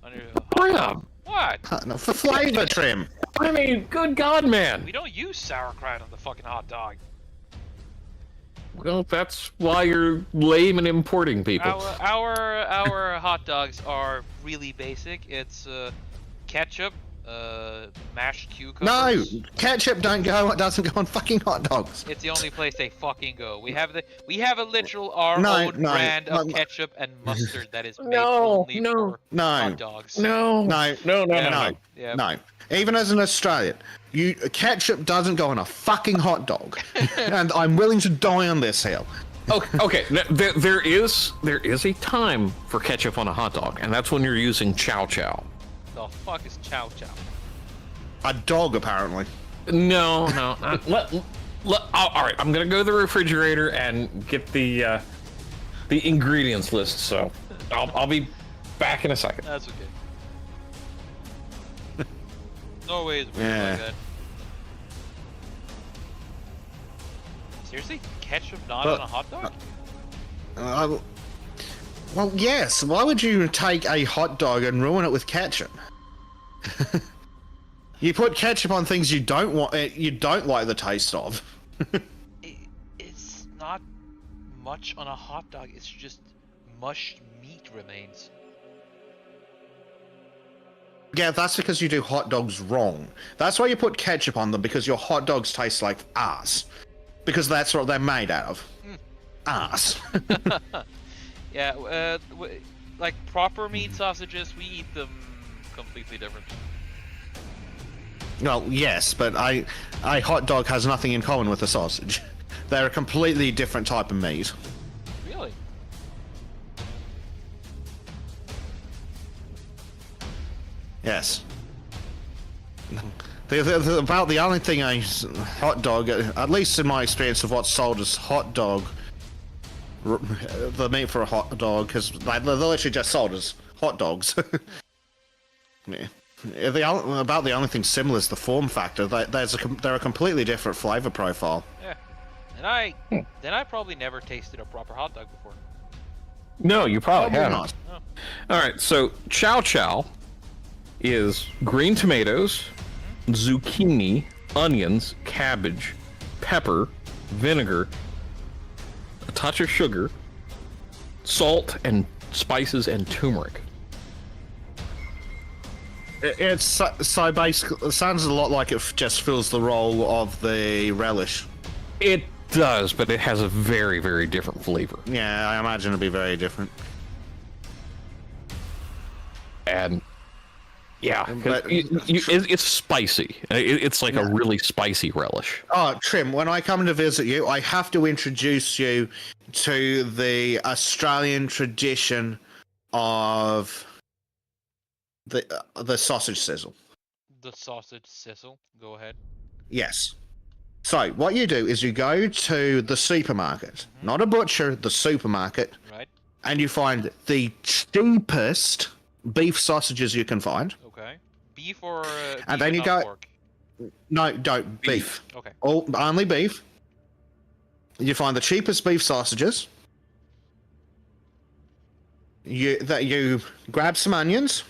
on your Trym. What? No, for flavor, Trym. I mean, good God, man. We don't use sauerkraut on the fucking hot dog. Well, that's why you're lame and importing people. Our hot dogs are really basic. It's ketchup, mashed No, cucumbers. ketchup doesn't go on fucking hot dogs. It's the only place they fucking go. We have a literal our No, own no, brand of no. ketchup and mustard that is made No, only no, for no. hot dogs. No. No. Yeah. No. Even as an Australian, ketchup doesn't go on a fucking hot dog, and I'm willing to die on this hill. Okay. There is a time for ketchup on a hot dog, and that's when you're using chow chow. The fuck is chow chow? A dog, apparently. No. All right, I'm gonna go to the refrigerator and get the ingredients list. So I'll be back in a second. That's okay. Norway is weird Yeah. like that. Seriously? Ketchup not But- on a hot dog? Well, yes. Why would you take a hot dog and ruin it with ketchup? You put ketchup on things you don't want. You don't like the taste of. It's not much on a hot dog. It's just mushed meat remains. Yeah, that's because you do hot dogs wrong. That's why you put ketchup on them, because your hot dogs taste like ass. Because that's what they're made out of. Ass. Yeah, like proper meat sausages, we eat them completely different. Well, yes, but a hot dog has nothing in common with a sausage. They're a completely different type of meat. Really? Yes. About the only thing a hot dog, at least in my experience of what's sold as hot dog, the meat for a hot dog, because they're literally just sold as hot dogs. Yeah. About the only thing similar is the form factor. They're a completely different flavor profile. Yeah. And I probably never tasted a proper hot dog before. No, you probably Probably haven't. not. All right, so chow chow is green tomatoes, zucchini, onions, cabbage, pepper, vinegar, a touch of sugar, salt, and spices and turmeric. It's so basically, it sounds a lot like it just fills the role of the relish. It does, but it has a very, very different flavor. Yeah, I imagine it'd be very different. And yeah, 'cause But- it's spicy. It's like a really spicy relish. Oh, Trym, when I come to visit you, I have to introduce you to the Australian tradition of the sausage sizzle. The sausage sizzle. Go ahead. Yes. So what you do is you go to the supermarket, not a butcher, the supermarket, Right? and you find the cheapest beef sausages you can find. Okay. Beef or beef And then you not go- pork? No, don't beef. Okay. Only beef. You find the cheapest beef sausages. You grab some onions,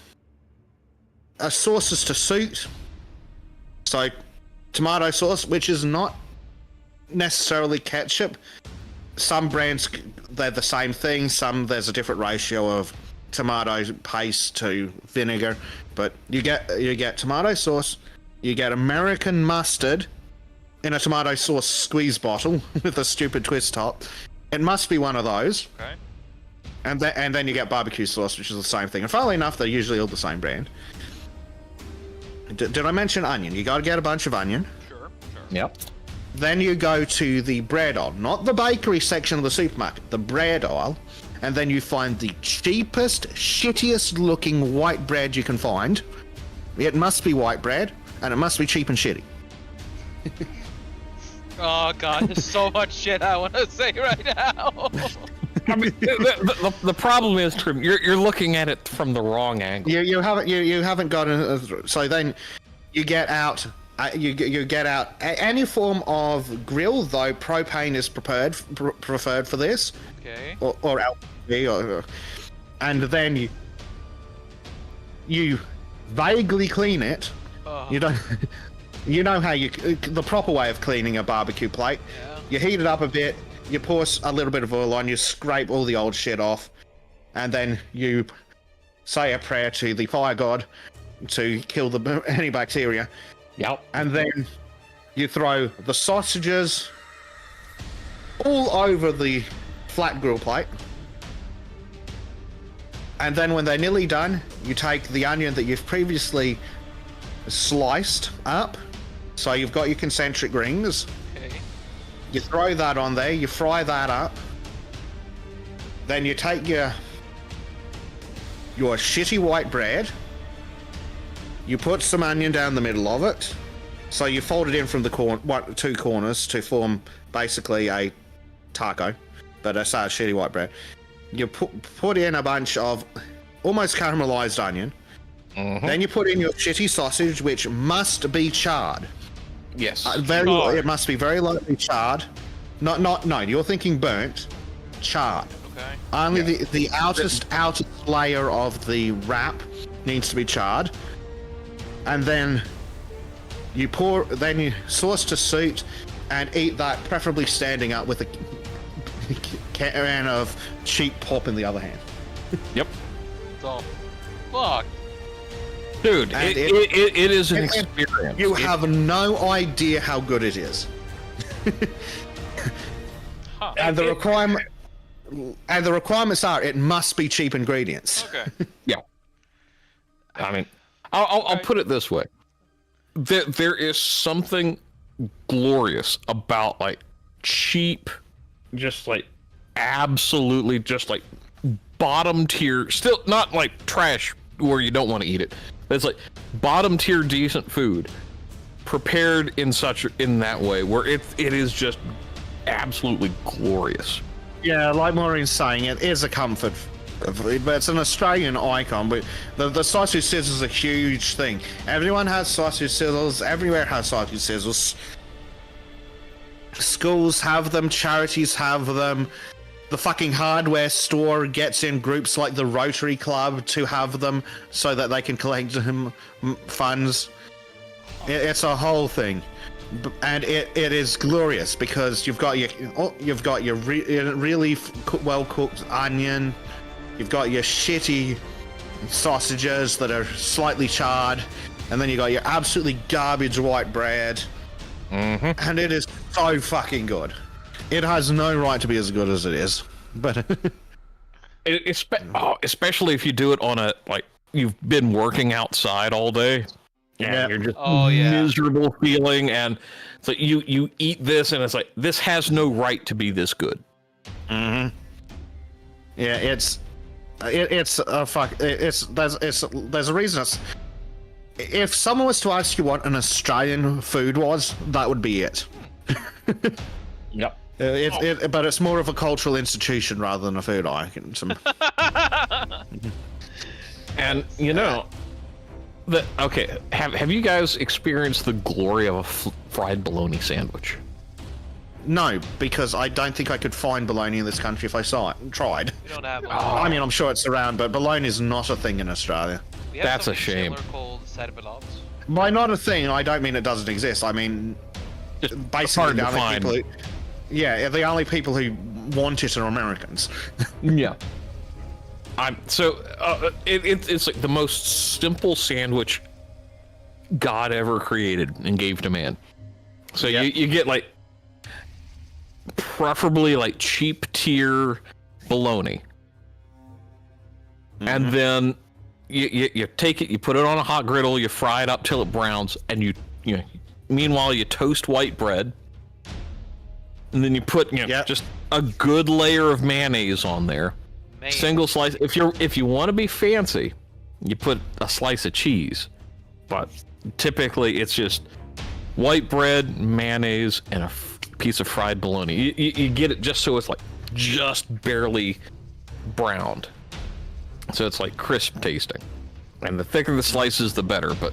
sauces to suit. So, tomato sauce, which is not necessarily ketchup. Some brands they're the same thing. Some there's a different ratio of tomato paste to vinegar, but you get tomato sauce. You get American mustard in a tomato sauce squeeze bottle with a stupid twist top. It must be one of those. Okay. And then you get barbecue sauce, which is the same thing. And funnily enough, they're usually all the same brand. Did I mention onion? You got to get a bunch of onion. Sure. Yep. Then you go to the bread aisle, not the bakery section of the supermarket, the bread aisle. And then you find the cheapest, shittiest looking white bread you can find. It must be white bread, and it must be cheap and shitty. Oh god, there's so much shit I want to say right now. I mean, the problem is, Trym, you're looking at it from the wrong angle. You haven't got so then you get out you get out any form of grill, though propane is preferred for this. Okay. Or LPG and then you vaguely clean it. You don't. You know how the proper way of cleaning a barbecue plate. Yeah. You heat it up a bit. You pour a little bit of oil on. You scrape all the old shit off, and then you say a prayer to the fire god to kill any bacteria. Yep. And then you throw the sausages all over the flat grill plate. And then when they're nearly done, you take the onion that you've previously sliced up. So you've got your concentric rings. Okay. You throw that on there, you fry that up. Then you take your shitty white bread. You put some onion down the middle of it. So you fold it in from the two corners to form basically a taco. But I say a shitty white bread. You put in a bunch of almost caramelized onion. Mm-hmm. Then you put in your shitty sausage, which must be charred. Yes. It must be very lightly charred. No, you're thinking burnt. Charred. Okay. Only the outer layer of the wrap needs to be charred. And then you sauce to suit and eat that, preferably standing up with a can of cheap pop in the other hand. Yep. So, fuck. Dude, it is an experience. You have no idea how good it is. Huh. And the requirements are it must be cheap ingredients. Okay. Yeah. I mean, I'll put it this way. There is something glorious about like cheap, just like absolutely just like bottom tier, still not like trash where you don't want to eat it. But it's like bottom tier decent food prepared in that way where it is just absolutely glorious. Yeah, like Maureen's saying, it is a comfort food, but it's an Australian icon. But the sausage sizzle is a huge thing. Everyone has sausage sizzles. Everywhere has sausage sizzles. Schools have them. Charities have them. The fucking hardware store gets in groups like the Rotary Club to have them so that they can collect funds. It's a whole thing. And it is glorious because you've got your really well cooked onion, you've got your shitty sausages that are slightly charred, and then you got your absolutely garbage white bread, and it is so fucking good. It has no right to be as good as it is, but especially if you do it on you've been working outside all day. Yeah, you're just miserable feeling, and so you eat this, and it's like this has no right to be this good. Yeah, there's a reason. If someone was to ask you what an Australian food was, that would be it. Yep. But it's more of a cultural institution rather than a food icon. And you know. Have you guys experienced the glory of a fried bologna sandwich? No, because I don't think I could find bologna in this country if I tried. We don't have. I mean, I'm sure it's around, but bologna is not a thing in Australia. We have That's a shame. Called Scribbles. By not a thing, I don't mean it doesn't exist. I mean, basically the only people the only people who want it are Americans. Yeah. It's like the most simple sandwich God ever created and gave to man. So you get like preferably like cheap tier bologna, and then you take it, you put it on a hot griddle, you fry it up till it browns, and you meanwhile you toast white bread, and then you put just a good layer of mayonnaise on there. Single slice. If you want to be fancy, you put a slice of cheese, but typically it's just white bread, mayonnaise, and a piece of fried bologna. You get it just so it's like just barely browned, so it's like crisp tasting. And the thicker the slices, the better. But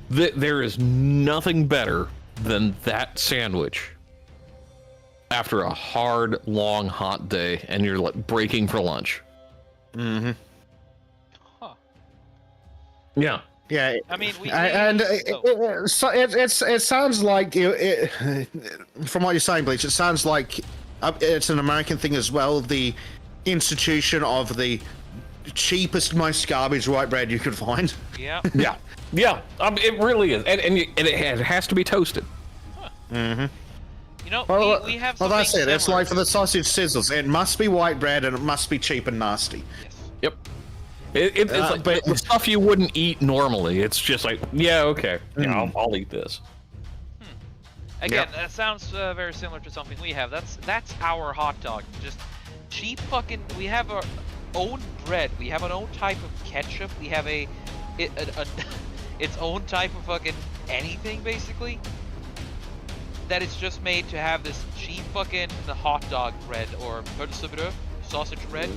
there is nothing better than that sandwich after a hard, long, hot day, and you're like breaking for lunch. Huh. Yeah. Yeah. I mean, it sounds like from what you're saying, Bleach, it sounds like it's an American thing as well. The institution of the cheapest, most garbage white bread you could find. Yeah. Yeah. It really is, and it has to be toasted. Huh. Mm-hmm. You know, we have. Well, that's it. It's similar. like for the sausage sizzles. It must be white bread, and it must be cheap and nasty. Yes. Yep. It's like the stuff you wouldn't eat normally. It's just like, yeah, okay, I'll eat this. Again, that sounds very similar to something we have. That's our hot dog. Just cheap fucking. We have our own bread. We have our own type of ketchup. We have its own type of fucking anything basically. That it's just made to have this cheap fucking hot dog bread or pølsebrød, sausage bread.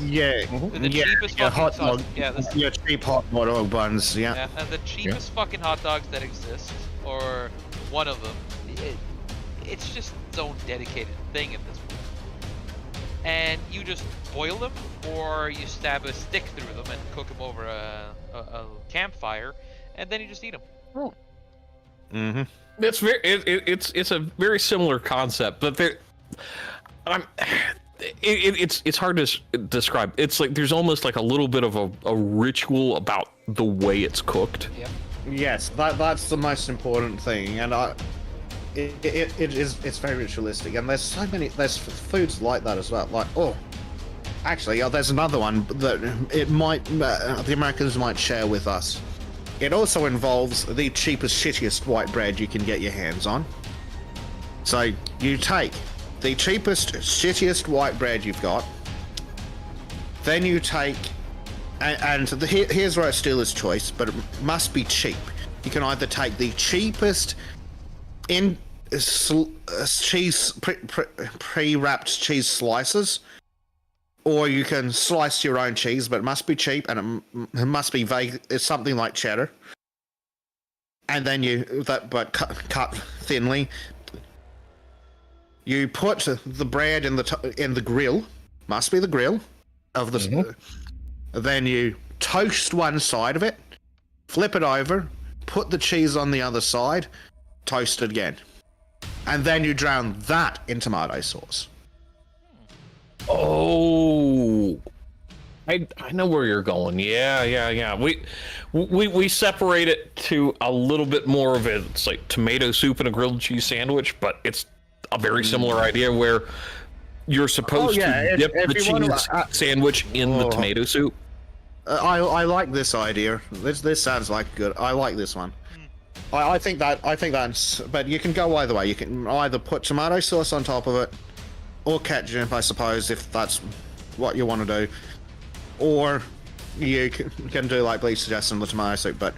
Yeah. The cheapest fucking hot dog. Cheap hot dog buns. Yeah. And the cheapest fucking hot dogs that exist, or one of them. It's just its own dedicated thing at this point. And you just boil them, or you stab a stick through them and cook them over a campfire, and then you just eat them. Oh. Mm-hmm. It's a very similar concept, but it's hard to describe. It's like there's almost like a little bit of a ritual about the way it's cooked. Yep. Yes, that's the most important thing, and it's very ritualistic. And there's foods like that as well. Like actually, there's another one that the Americans might share with us. It also involves the cheapest, shittiest white bread you can get your hands on. So you take the cheapest, shittiest white bread you've got. Then you take, here's where it's still his choice, but it must be cheap. You can either take the cheapest cheese pre-wrapped cheese slices, or you can slice your own cheese, but it must be cheap, and it must be vague. It's something like cheddar. And then cut thinly. You put the bread in the grill. Must be the grill of the. Mm-hmm. Then you toast one side of it, flip it over, put the cheese on the other side, toast it again, and then you drown that in tomato sauce. Oh, I know where you're going. Yeah. We separate it to a little bit more of it. It's like tomato soup and a grilled cheese sandwich, but it's a very similar idea where you're supposed to dip the cheese sandwich in the tomato soup. I like this idea. This sounds like good. I like this one. I think that's. But you can go either way. You can either put tomato sauce on top of it, or ketchup, I suppose, if that's what you want to do, or you can do like Bleach suggested, the tomato soup. But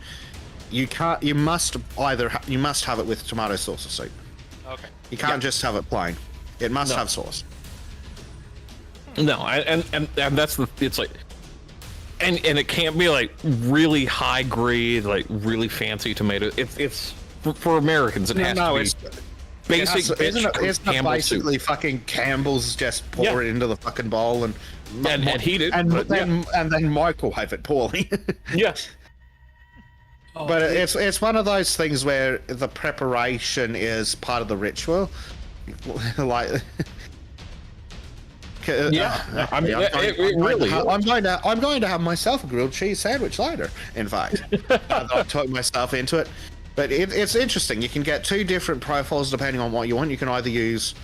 you can't. You must have it with tomato sauce or soup. Okay. You can't just have it plain. It must have sauce. No, and that's it's like, and it can't be like really high grade, like really fancy tomato. It's for Americans. It has to be. Basic isn't it basically soup. Fucking Campbell's just pour it into the fucking bowl and heat it, and then microwave it poorly. Yes. But it's one of those things where the preparation is part of the ritual, like. I'm going to have myself a grilled cheese sandwich later. In fact, I've talked myself into it. But it's interesting. You can get two different profiles depending on what you want. You can either use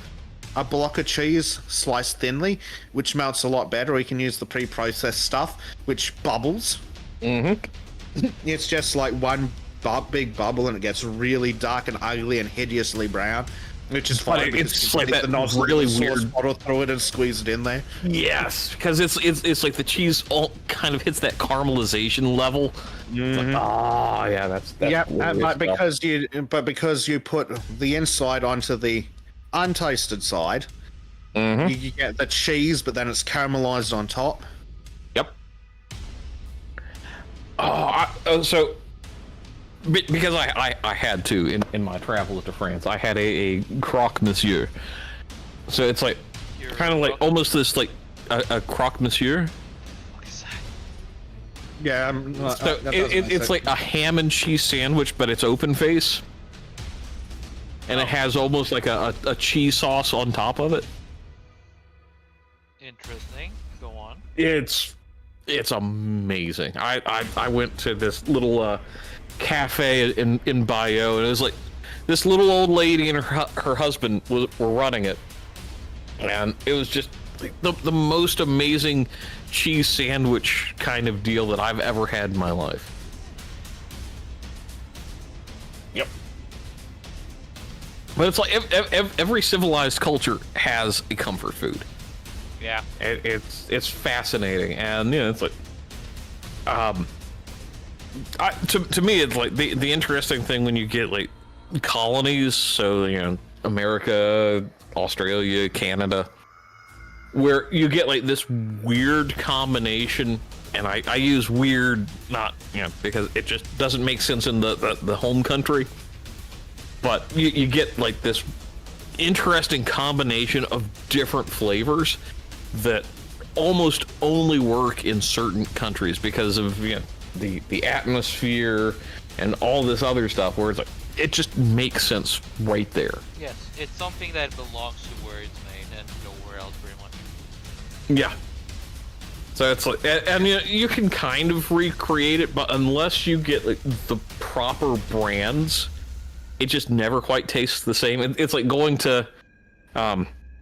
a block of cheese sliced thinly, which melts a lot better. Or you can use the pre-processed stuff, which bubbles. Mm-hmm. It's just like one big bubble, and it gets really dark and ugly and hideously brown. Which is funny because it's you like stick that the nozzle really of the sauce weird bottle through it and squeeze it in there. Yes, because it's like the cheese all kind of hits that caramelization level. It's like, oh yeah, that's Yeah, glorious but because you put the inside onto the untasted side, you get the cheese, but then it's caramelized on top. Yep. So because I had to in my travels to France, I had a croque monsieur. So it's like kind of like almost this like a croque monsieur. What is that? Yeah, So it's like a ham and cheese sandwich, but it's open face, and it has almost like a cheese sauce on top of it. Interesting. Go on. It's amazing. I went to this little cafe in Bayeux, and it was like this little old lady and her husband were running it, and it was just like the most amazing cheese sandwich kind of deal that I've ever had in my life. Yep. But it's like every civilized culture has a comfort food. Yeah. It's fascinating, and it's like to me, it's like the interesting thing when you get like colonies, so America, Australia, Canada, where you get like this weird combination, and I use weird not because it just doesn't make sense in the home country, but you get like this interesting combination of different flavors that almost only work in certain countries because of the atmosphere and all this other stuff, where it's like it just makes sense right there. Yes, it's something that belongs to where it's made and nowhere else, pretty much. Yeah. So it's like, and you can kind of recreate it, but unless you get like the proper brands, it just never quite tastes the same. It's like going to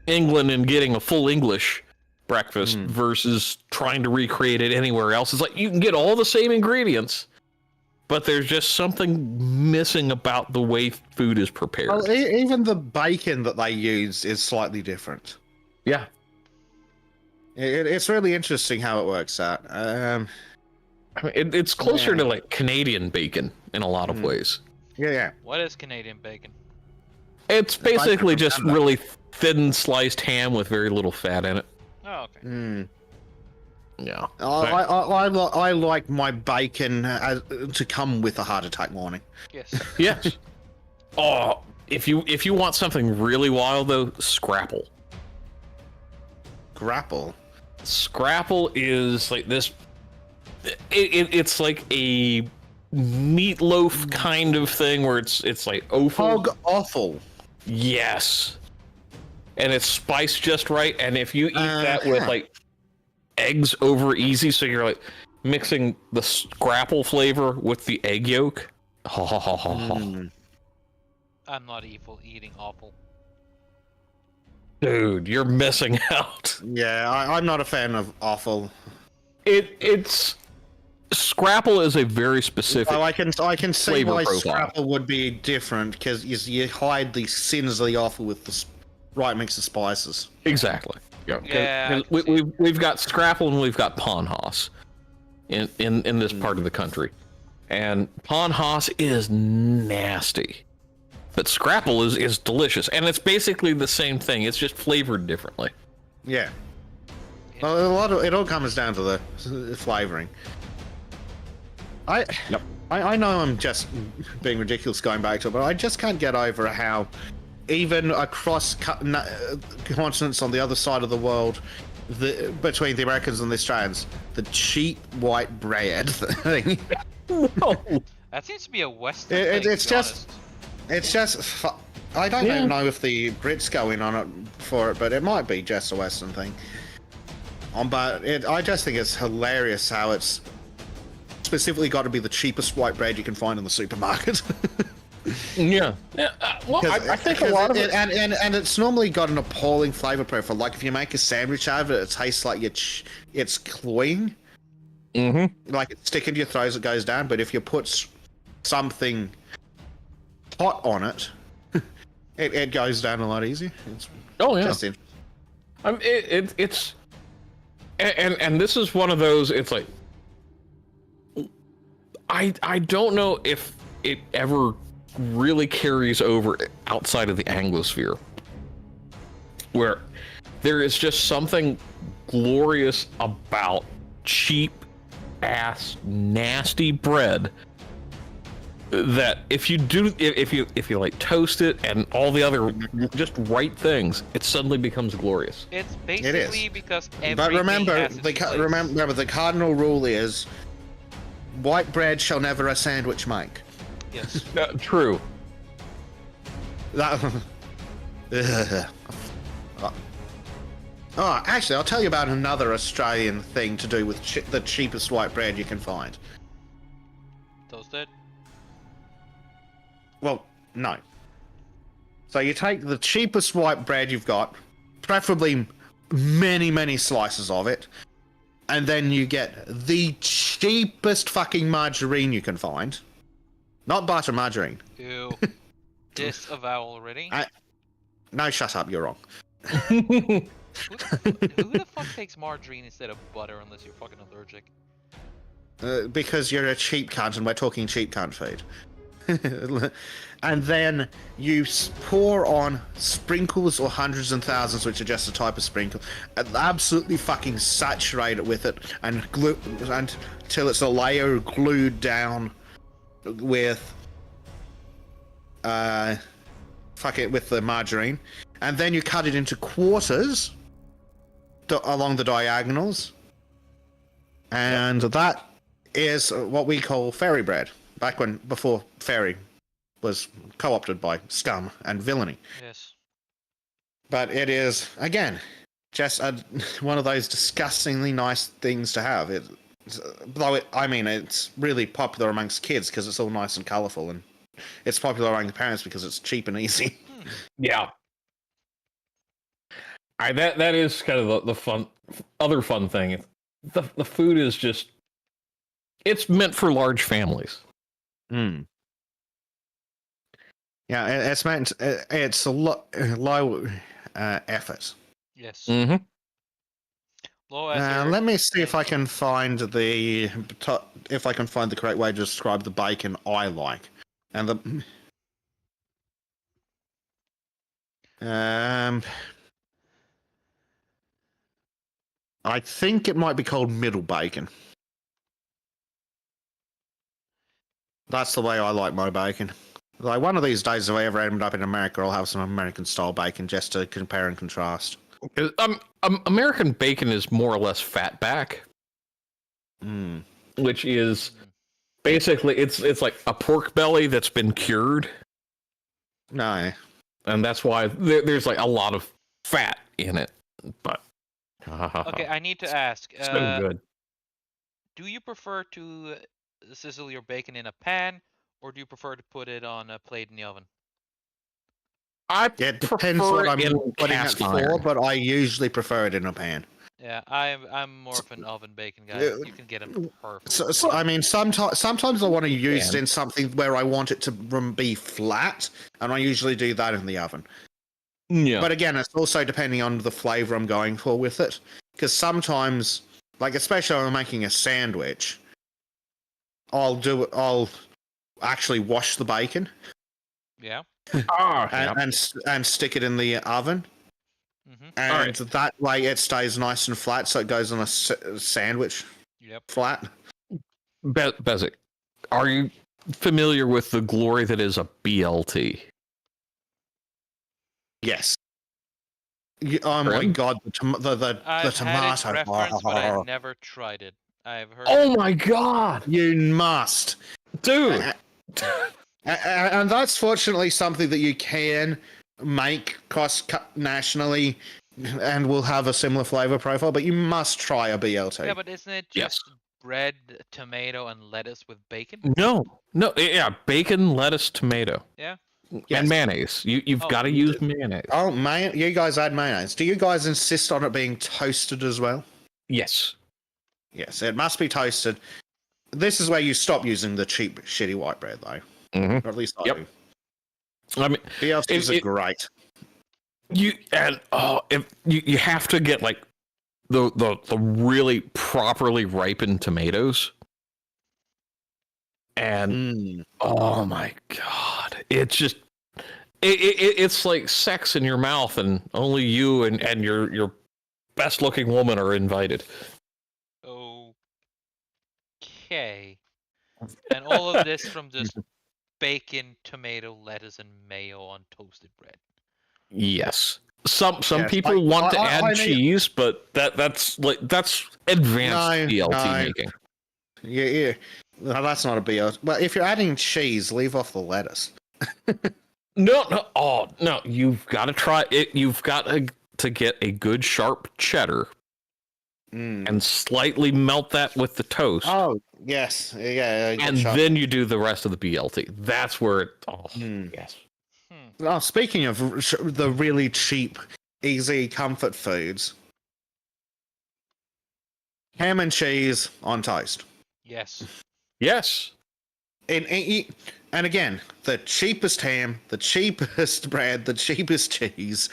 England and getting a full English breakfast versus trying to recreate it anywhere else. It's like you can get all the same ingredients, but there's just something missing about the way food is prepared. Well, even the bacon that they use is slightly different. Yeah. It's really interesting how it works out. I mean, it's closer to like Canadian bacon in a lot of ways. Yeah. What is Canadian bacon? It's basically just really thin sliced ham with very little fat in it. Oh, okay. Yeah. I like my bacon to come with a heart attack warning. Yes. Yes. Oh, if you want something really wild though, Scrapple. Grapple. Scrapple is like this. It's like a meatloaf kind of thing where it's like offal. Hog offal. Yes. And it's spiced just right, and if you eat that with like eggs over easy, so you're like mixing the Scrapple flavor with the egg yolk. I'm not eating awful. Dude, you're missing out. Yeah, I'm not a fan of offal. It's Scrapple is a very specific. Well, I can see why profile. Scrapple would be different because you hide the sins of the offal with the right mix of spices. Exactly. Yeah. We've got Scrapple and we've got Panhas in this part of the country, and Panhas is nasty, but Scrapple is delicious, and it's basically the same thing. It's just flavored differently. Yeah. Well, it all comes down to the flavoring. I know I'm just being ridiculous going back to it, but I just can't get over how even across continents on the other side of the world, between the Americans and the Australians, the cheap white bread thing. That seems to be a Western thing, it's just I don't even know if the Brits go in on it for it, but it might be just a Western thing. But I just think it's hilarious how it's specifically got to be the cheapest white bread you can find in the supermarket. Yeah. Well, I think a lot of it, and it's normally got an appalling flavor profile. Like if you make a sandwich out of it, it tastes like it's cloying. Mm-hmm. Like it's sticking to your throat as it goes down. But if you put something hot on it, it goes down a lot easier. It's just interesting. It's and this is one of those. It's like I don't know if it ever really carries over outside of the Anglosphere, where there is just something glorious about cheap ass nasty bread that if you like toast it and all the other just right things, it suddenly becomes glorious. It's basically because everything but remember has its place. remember the cardinal rule is white bread shall never a sandwich make. Yes. True. That. Oh, actually, I'll tell you about another Australian thing to do with the cheapest white bread you can find. Toasted? Well, no. So you take the cheapest white bread you've got, preferably many, many slices of it, and then you get the cheapest fucking margarine you can find. Not butter, margarine. Ew. Disavow already. No, shut up, you're wrong. Who the fuck takes margarine instead of butter unless you're fucking allergic? Because you're a cheap cunt and we're talking cheap cunt food. And then you pour on sprinkles or hundreds and thousands, which are just a type of sprinkle, and absolutely fucking saturate it with it and glue until it's a layer glued down with with the margarine, and then you cut it into quarters along the diagonals, and that is what we call fairy bread. Before fairy was co-opted by scum and villainy. Yes. But it is, again, just one of those disgustingly nice things to have. It's really popular amongst kids because it's all nice and colourful, and it's popular among the parents because it's cheap and easy. Yeah. That is kind of the other fun thing. The food is just, it's meant for large families. Mm. Yeah, it's meant. It's a low effort. Yes. Mm-hmm. Low effort. Let me see if I can find the correct way to describe the bacon I like, and I think it might be called middle bacon. That's the way I like my bacon. Like one of these days, if I ever end up in America, I'll have some American-style bacon just to compare and contrast. American bacon is more or less fat back, which is basically it's like a pork belly that's been cured. No, and that's why there's like a lot of fat in it. But okay, I need to ask. So good. Do you prefer to sizzle your bacon in a pan, or do you prefer to put it on a plate in the oven? It depends what I'm putting it for, but I usually prefer it in a pan. Yeah, I'm more of an oven bacon guy. You can get it perfect. So, I mean, sometimes I want to use it in something where I want it to be flat, and I usually do that in the oven. Yeah. But again, it's also depending on the flavor I'm going for with it, because sometimes, like especially when I'm making a sandwich, I'll actually wash the bacon. Yeah. and stick it in the oven. Mm-hmm. And that way it stays nice and flat, so it goes on a sandwich. Yep. Flat. Bezic, are you familiar with the glory that is a BLT? Yes. Oh my god, the tomato. I've had it referenced, but I never tried it. I've heard. Oh my god! You must, dude. And that's fortunately something that you can make nationally, and will have a similar flavor profile. But you must try a BLT. Yeah, but isn't it just bread, tomato, and lettuce with bacon? No, yeah, bacon, lettuce, tomato. Yeah. Yes. And mayonnaise. You've got to use mayonnaise. Oh, you guys add mayonnaise. Do you guys insist on it being toasted as well? Yes. Yes, it must be toasted. This is where you stop using the cheap, shitty white bread, though. Mm-hmm. Or at least I Yep. do. I mean, BLTs are great. You have to get like the really properly ripened tomatoes. And oh my god, it's just it's like sex in your mouth, and only you and your best looking woman are invited. Okay. And all of this from just bacon, tomato, lettuce, and mayo on toasted bread. Yes. Some people want to add cheese, but that's advanced BLT making. Yeah. No, that's not a BLT. Well, if you're adding cheese, leave off the lettuce. No. Oh no, you've got to try it. You've got to get a good sharp cheddar and slightly melt that with the toast. Oh yes, yeah. And then you do the rest of the BLT. That's where it. Oh yes. Oh, speaking of the really cheap, easy comfort foods, ham and cheese on toast. Yes. Yes. And again, the cheapest ham, the cheapest bread, the cheapest cheese.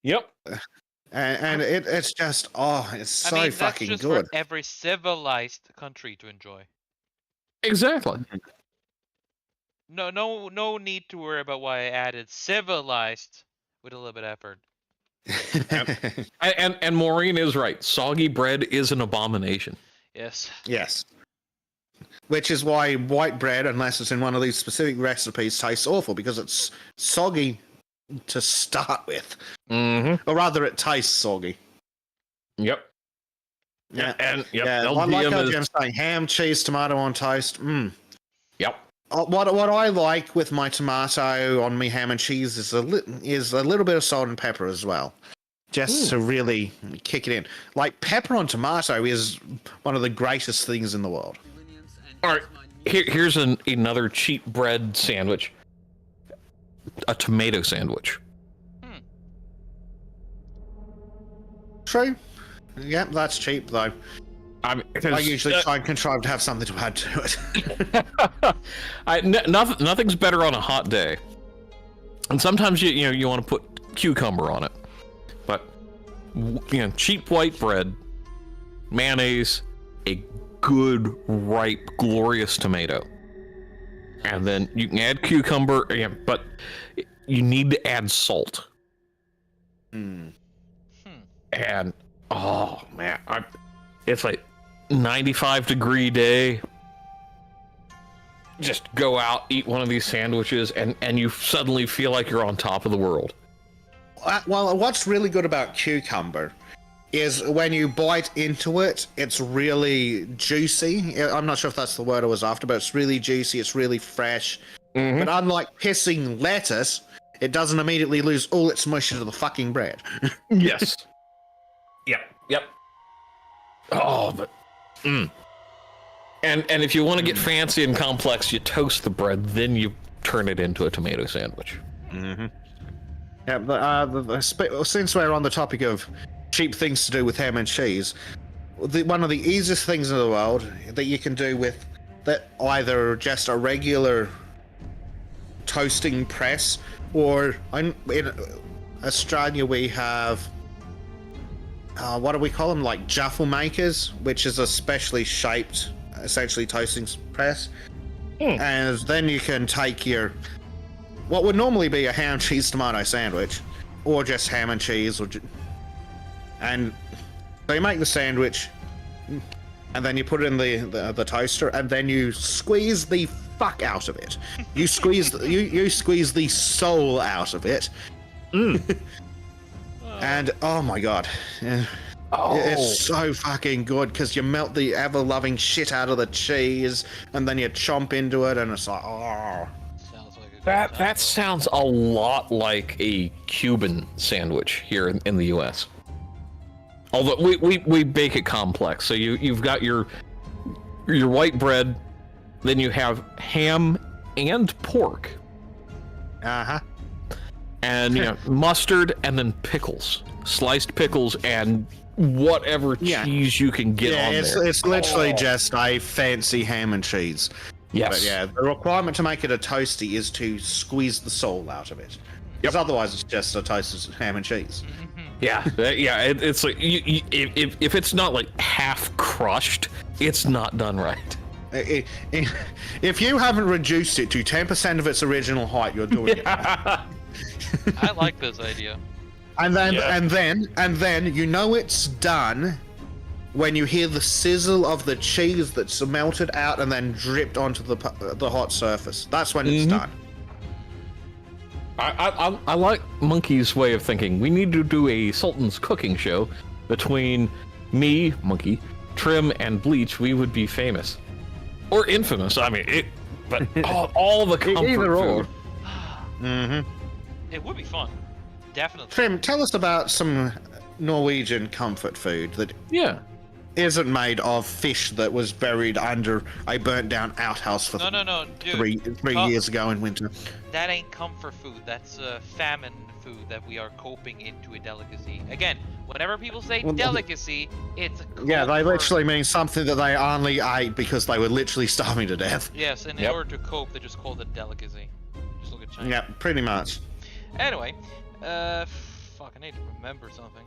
Yep. And it's just it's so fucking that's just good. For every civilized country to enjoy. Exactly. No need to worry about why I added civilized with a little bit of effort. And Maureen is right. Soggy bread is an abomination. Yes. Yes. Which is why white bread, unless it's in one of these specific recipes, tastes awful, because it's soggy to start with. Mm-hmm. Or rather, it tastes soggy. Yep. Yeah. LDM like I'm saying, ham, cheese, tomato on toast. Yep. What I like with my tomato on me ham and cheese is a little bit of salt and pepper as well, just to really kick it in. Like, pepper on tomato is one of the greatest things in the world. All right, here's another cheap bread sandwich. A tomato sandwich. True. Yeah, that's cheap though. I usually try and contrive to have something to add to it. Nothing's better on a hot day, and sometimes you want to put cucumber on it, but cheap white bread, mayonnaise, a good ripe glorious tomato, and then you can add cucumber. But you need to add salt. And oh man, it's like 95-degree day. Just go out, eat one of these sandwiches, and you suddenly feel like you're on top of the world. Well, what's really good about cucumber is when you bite into it, it's really juicy. I'm not sure if that's the word I was after, but it's really juicy, it's really fresh. But unlike pissing lettuce, it doesn't immediately lose all its moisture to the fucking bread. Yes. Yep. Oh, but and if you want to get fancy and complex, you toast the bread, then you turn it into a tomato sandwich. Yeah, but since we're on the topic of cheap things to do with ham and cheese, one of the easiest things in the world that you can do with either just a regular toasting press, or in Australia we have what do we call them, like jaffle makers, which is a specially shaped essentially toasting press. And then you can take your what would normally be a ham, cheese, tomato sandwich, or just ham and cheese, and so you make the sandwich, and then you put it in the toaster, and then you squeeze the fuck out of it. You squeeze you squeeze the soul out of it. And oh my god, it's so fucking good, because you melt the ever-loving shit out of the cheese, and then you chomp into it, and it's like, oh. Sounds like That sounds a lot like a Cuban sandwich here in the U.S. Although we bake it complex. So you've got your white bread, then you have ham and pork. Uh-huh. And mustard, and then pickles. Sliced pickles and whatever cheese you can get on there. It's literally just a fancy ham and cheese. Yes. But yeah, the requirement to make it a toasty is to squeeze the soul out of it. Because otherwise it's just a toasted ham and cheese. Yeah, it's like if it's not like half crushed, it's not done right. If you haven't reduced it to 10% of its original height, you're doing it. I like this idea. And then you know it's done when you hear the sizzle of the cheese that's melted out and then dripped onto the hot surface. That's when it's done. I like Monkey's way of thinking. We need to do a Sultan's cooking show between me, Monkey, Trym, and Bleach. We would be famous. Or infamous. I mean, but all the comfort food. Mm-hmm. It would be fun. Definitely. Trym, tell us about some Norwegian comfort food that isn't made of fish that was buried under a burnt down outhouse for dude. three years ago in winter. That ain't comfort food. That's famine food that we are coping into a delicacy. Again, whenever people say delicacy, it's a they literally mean something that they only ate because they were literally starving to death. Yes, and in order to cope, they just called it delicacy. Just look at China. Yeah, pretty much. Anyway, fuck, I need to remember something.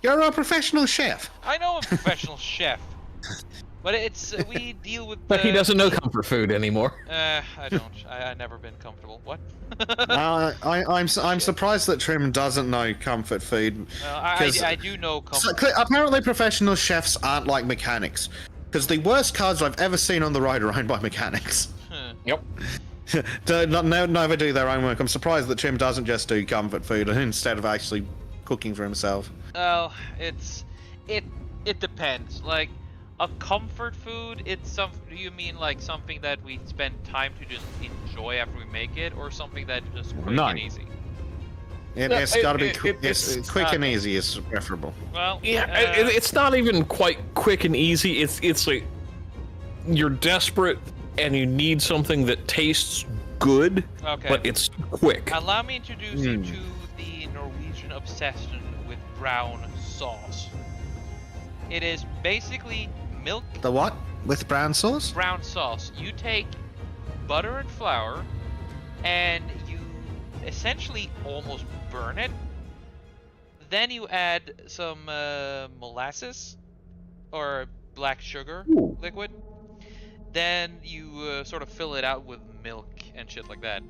You're a professional chef. I know I'm a professional chef, but it's we deal with. But he doesn't know comfort food anymore. I don't. I've never been comfortable. What? I'm surprised that Trym doesn't know comfort food. I do know comfort. Apparently, professional chefs aren't like mechanics, because the worst cars I've ever seen on the road are owned by mechanics. Yep. Never do their own work. I'm surprised that Trym doesn't just do comfort food instead of actually cooking for himself. Well, it depends. Like a comfort food, do you mean like something that we spend time to just enjoy after we make it, or something that just quick and easy? It's got to be quick and easy is preferable. Well, it's not even quite quick and easy. It's like you're desperate and you need something that tastes good, but it's quick. Allow me to introduce you to the Norwegian obsession with brown sauce. It is basically milk. The what? With brown sauce? Brown sauce. You take butter and flour, and you essentially almost burn it. Then you add some molasses or black sugar liquid. Then you sort of fill it out with milk and shit like that.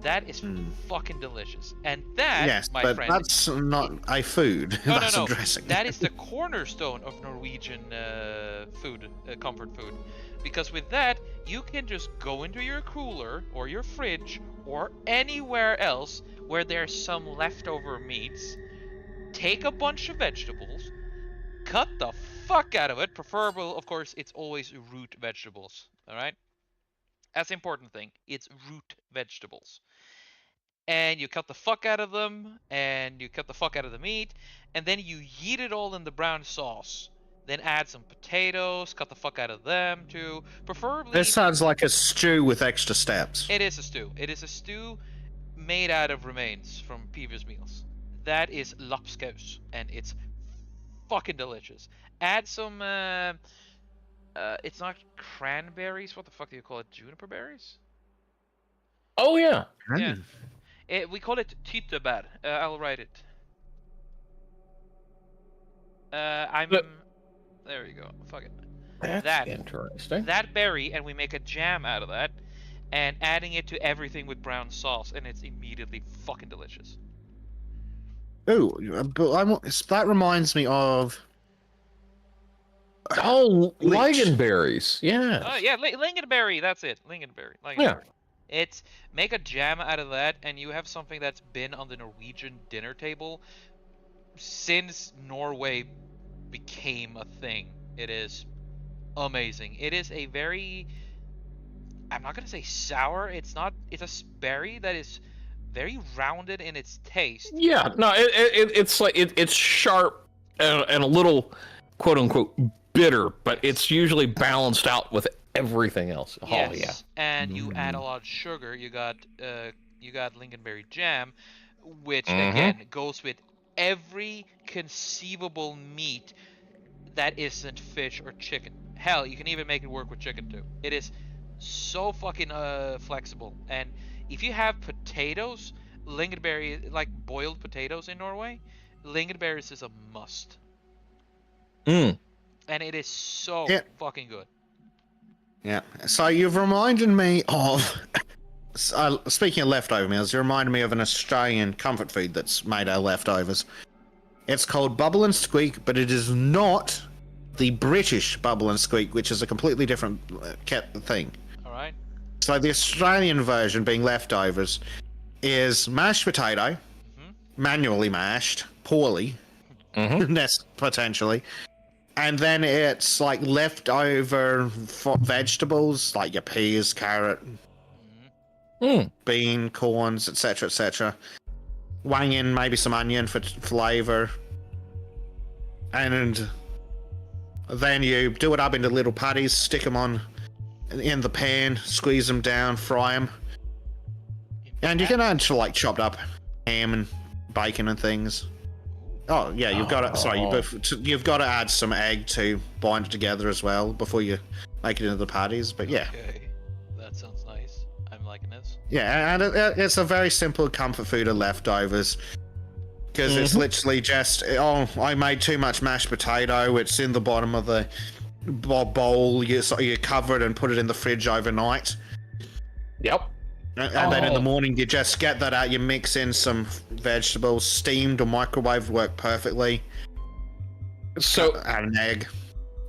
That is fucking delicious. And that, my friend... that's not a food. That's a dressing. That is the cornerstone of Norwegian food, comfort food. Because with that, you can just go into your cooler or your fridge or anywhere else where there's some leftover meats, take a bunch of vegetables, cut the fuck out of it. Preferable, of course, it's always root vegetables. All right, that's the important thing. It's root vegetables, and you cut the fuck out of them, and you cut the fuck out of the meat, and then you yeet it all in the brown sauce. Then add some potatoes, cut the fuck out of them too. Preferably. This sounds like a stew with extra steps. It is a stew. It is a stew made out of remains from previous meals. That is lapskaus, and it's fucking delicious. Add some, it's not cranberries. What the fuck do you call it? Juniper berries? Oh, yeah. Yeah. We call it tyttebær. I'll write it. There you go. Fuck it. That's interesting. That berry, and we make a jam out of that, and adding it to everything with brown sauce, and it's immediately fucking delicious. Ooh, but that reminds me of... Oh, lingonberries. Yeah. Yeah, lingonberry. That's it. Lingonberry. Yeah. It's make a jam out of that, and you have something that's been on the Norwegian dinner table since Norway became a thing. It is amazing. It is a very, I'm not gonna say sour. It's not. It's a berry that is very rounded in its taste. Yeah, no, it's like it's sharp and a little quote unquote bitter, but it's usually balanced out with everything else. Yes, Oh yeah. and you add a lot of sugar. You got lingonberry jam, which Mhm. again goes with every conceivable meat that isn't fish or chicken. Hell, you can even make it work with chicken too. It is so fucking flexible. And if you have potatoes, lingonberry, like boiled potatoes in Norway, lingonberries is a must. Mm. And it is so fucking good. Yeah. So you've reminded me of. Speaking of leftover meals, you reminded me of an Australian comfort food that's made out of leftovers. It's called Bubble and Squeak, but it is not the British Bubble and Squeak, which is a completely different thing. All right. So the Australian version, being leftovers, is mashed potato, manually mashed, poorly, potentially, and then it's like leftover vegetables, like your peas, carrot, bean, corns, etc., etc. Wang in maybe some onion for flavor, and then you do it up into little patties, stick them on in the pan, squeeze them down, fry them, and you can add like chopped up ham and bacon and things. Oh yeah, you've got to. Sorry, you've got to add some egg to bind it together as well before you make it into the patties. But yeah. Okay, that sounds nice. I'm liking this. Yeah, and it's a very simple comfort food of leftovers. Because it's literally just, I made too much mashed potato. It's in the bottom of the bowl. You cover it and put it in the fridge overnight. Yep. And then in the morning, you just get that out. You mix in some vegetables, steamed or microwaved work perfectly. So add an egg.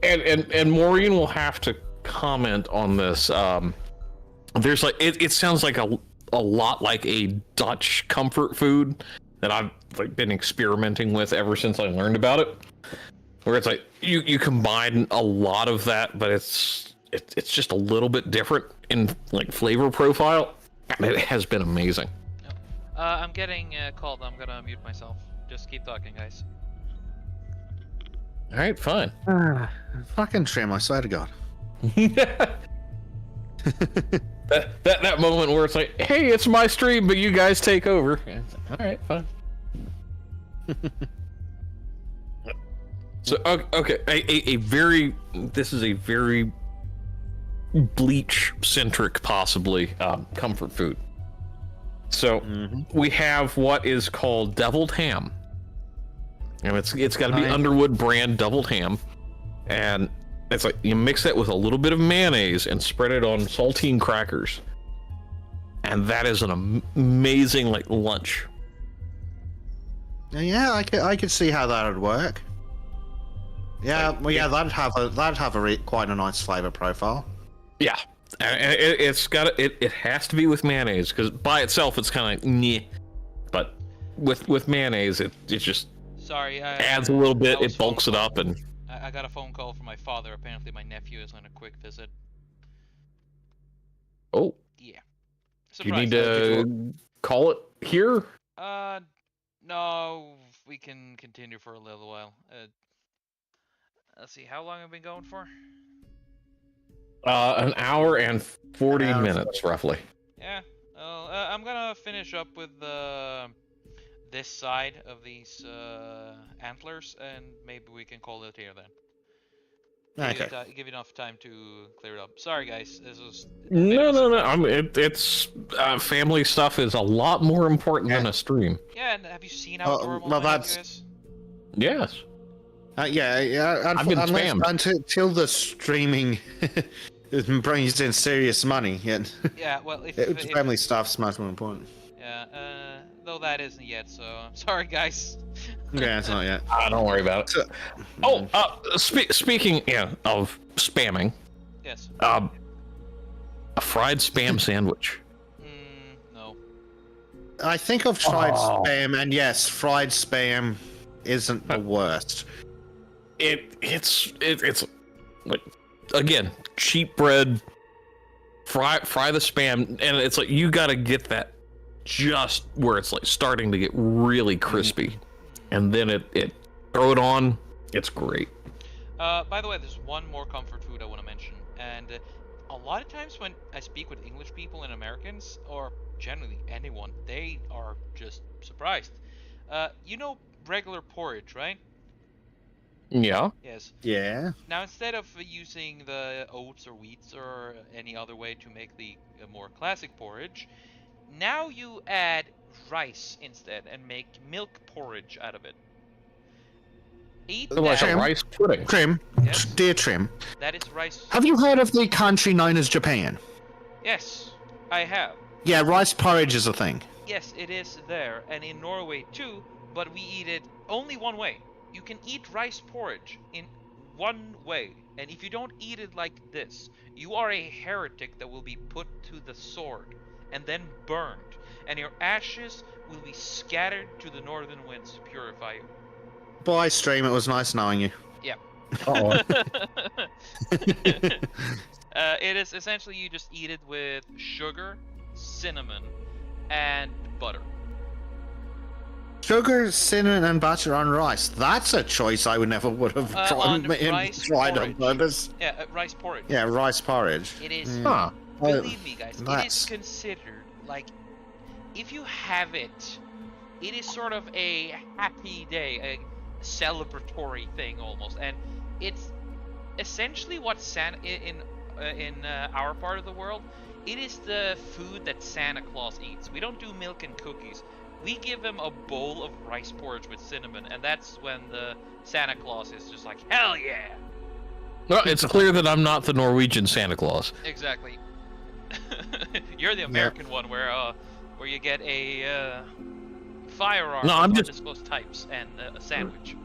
And Maureen will have to comment on this. There's like it sounds like a lot like a Dutch comfort food that I've like been experimenting with ever since I learned about it. Where it's like you combine a lot of that, but it's just a little bit different in like flavor profile. And it has been amazing. I'm getting called. I'm gonna mute myself. Just keep talking, guys. All right, fine. Fucking Trym, I swear to God. that moment where it's like, hey, it's my stream, but you guys take over. All right, fine. So okay, this is a very Bleach centric, possibly comfort food. So we have what is called deviled ham, and it's got to be Underwood brand deviled ham, and it's like you mix that with a little bit of mayonnaise and spread it on saltine crackers, and that is an amazing like lunch. Yeah, I could see how that would work. Yeah, Like, well, yeah, that'd have quite a nice flavor profile. Yeah, and it has to be with mayonnaise, because by itself it's kind of meh, but with mayonnaise it just adds a little bit. It bulks it up, and I got a phone call from my father. Apparently my nephew is on a quick visit. Oh yeah, you need to call it here. No, we can continue for a little while. Let's see, how long have we been going for? An hour and 40 minutes, roughly. Yeah. Well, I'm gonna finish up with this side of these antlers, and maybe we can call it here then. Give you enough time to clear it up. Sorry, guys. This was no. I mean, it's family stuff is a lot more important than a stream. Yeah, and have you seen how adorable my nephew is? Yes. Yeah. I've been spammed until the streaming brings in serious money. Yeah, well, if family stuff's much more important. Yeah, though that isn't yet. So I'm sorry, guys. Yeah, it's not yet. Don't worry about it. Speaking of spamming. Yes. A fried spam sandwich. No. I think I've tried spam, and yes, fried spam isn't the worst. It's like, again, cheap bread. Fry the spam, and it's like you got to get that just where it's like starting to get really crispy, and then it throw it on. It's great. By the way, there's one more comfort food I want to mention, and a lot of times when I speak with English people and Americans, or generally anyone, they are just surprised. You know regular porridge, right? Yeah. Yes. Yeah. Now, instead of using the oats or wheats or any other way to make the more classic porridge, now you add rice instead and make milk porridge out of it. Eat Like that. a rice pudding. Trym, Yes. dear Trym, That is rice. have you heard of the country known as Japan? Yes, I have. Yeah, rice porridge is a thing. Yes, it is there, and in Norway too, but we eat it only one way. You can eat rice porridge in one way, and if you don't eat it like this, you are a heretic that will be put to the sword and then burned, and your ashes will be scattered to the northern winds to purify you. Bye, Stream. It was nice knowing you. Yeah. Uh-oh. It is essentially you just eat it with sugar, cinnamon, and butter. Sugar, cinnamon, and butter on rice. That's a choice I would never would have On tried rice on porridge. purpose. Yeah, rice porridge. Yeah, rice porridge. It is. Mm. Huh. Believe me, guys, it is That's- considered like if you have it, it is sort of a happy day, a celebratory thing almost, and it's essentially what in our part of the world, it is the food that Santa Claus eats. We don't do milk and cookies. We give him a bowl of rice porridge with cinnamon, and that's when the Santa Claus is just like, hell yeah! Well, it's clear that I'm not the Norwegian Santa Claus. Exactly. You're the American one where you get a firearm No, I'm of just- undisclosed types and a sandwich.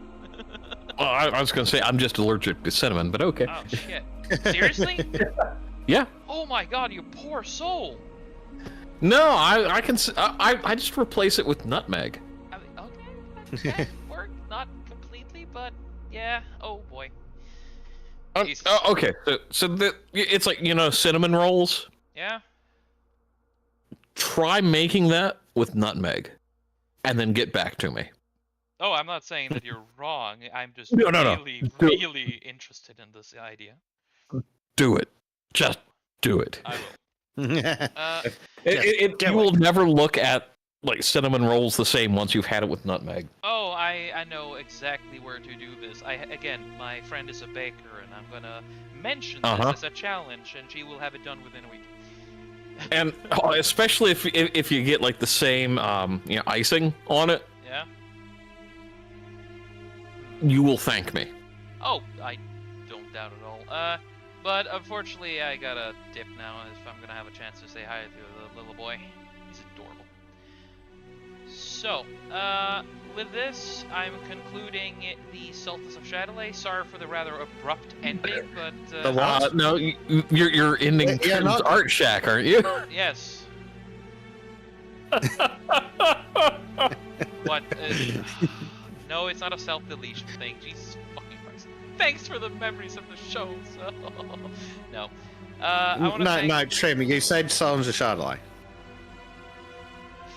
Well, I was gonna say I'm just allergic to cinnamon, but okay. Oh shit! Seriously? Yeah. Oh my god, you poor soul. No, I can I just replace it with nutmeg. I mean, okay, that worked, not completely, but yeah. Oh boy. Jesus. Okay, so it's like cinnamon rolls. Yeah. Try making that with nutmeg, and then get back to me. Oh, I'm not saying that you're wrong. I'm just No. really interested in this idea. Do it. Just do it. I will. You will never look at like cinnamon rolls the same once you've had it with nutmeg. Oh, I know exactly where to do this. Again, my friend is a baker, and I'm gonna mention this as a challenge, and she will have it done within a week. And especially if you get like the same icing on it, Yeah. you will thank me. Oh, I don't doubt it all. But unfortunately, I gotta dip now if I'm gonna have a chance to say hi to the little boy. He's adorable. So, with this, I'm concluding the Sultans of Chatelet. Sorry for the rather abrupt ending, but The what? No, you're ending Yeah, Trym's not- Art Shack, aren't you? yes. What? No, it's not a self-deletion thing. Jesus fucking Christ. Thanks for the memories of the show. So... no. I want to thank... No, Trym, you said Sultans of Chatelet.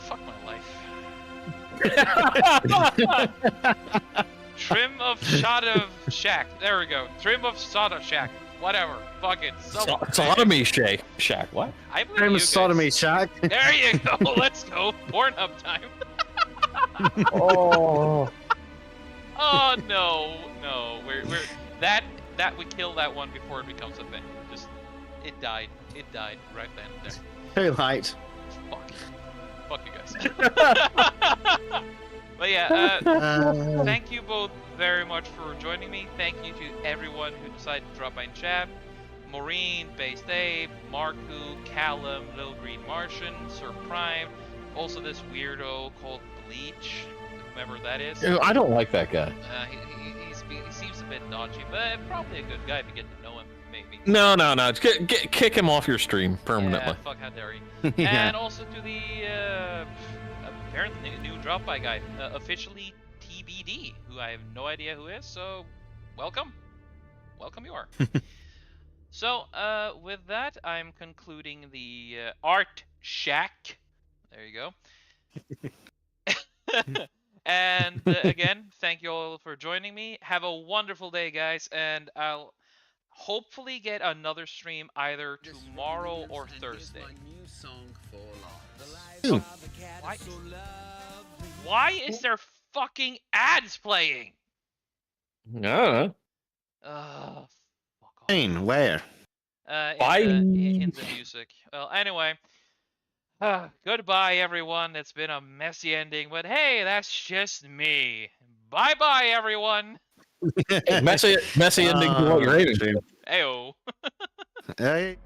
Fuck my life. Trym of Shack. There we go. Trym of Soda Shack. Whatever. Fuck it. Sodomy Shack. What? I believe Trym you of guys. Sodomy Shack. There you go. Let's go. Pornhub time. Oh. Oh no, we're that we kill that one before it becomes a thing. Just it died right then. There. Too late. Fuck you guys. But yeah, thank you both very much for joining me. Thank you to everyone who decided to drop by in chat. Maureen, Base Dave, Marku, Callum, Little Green Martian, Sir Prime, also this weirdo called Bleach, whomever that is. I don't like that guy. He seems a bit dodgy, but probably a good guy if you get to know him, maybe. No. Kick him off your stream permanently. Yeah, fuck, how dare he. And also to the apparently new drop by guy, officially TBD, who I have no idea who is, so welcome you are. So with that, I'm concluding the Art Shack There you go. And again, thank you all for joining me. Have a wonderful day, guys, and I'll hopefully get another stream either tomorrow or Thursday. Ooh. Why is there fucking ads playing? I don't know. Fuck off. Pain, where? In the music. Well, anyway. Goodbye, everyone. It's been a messy ending, but hey, that's just me. Bye-bye, everyone. Messy ending to what you're aiming. Ayo. Hey.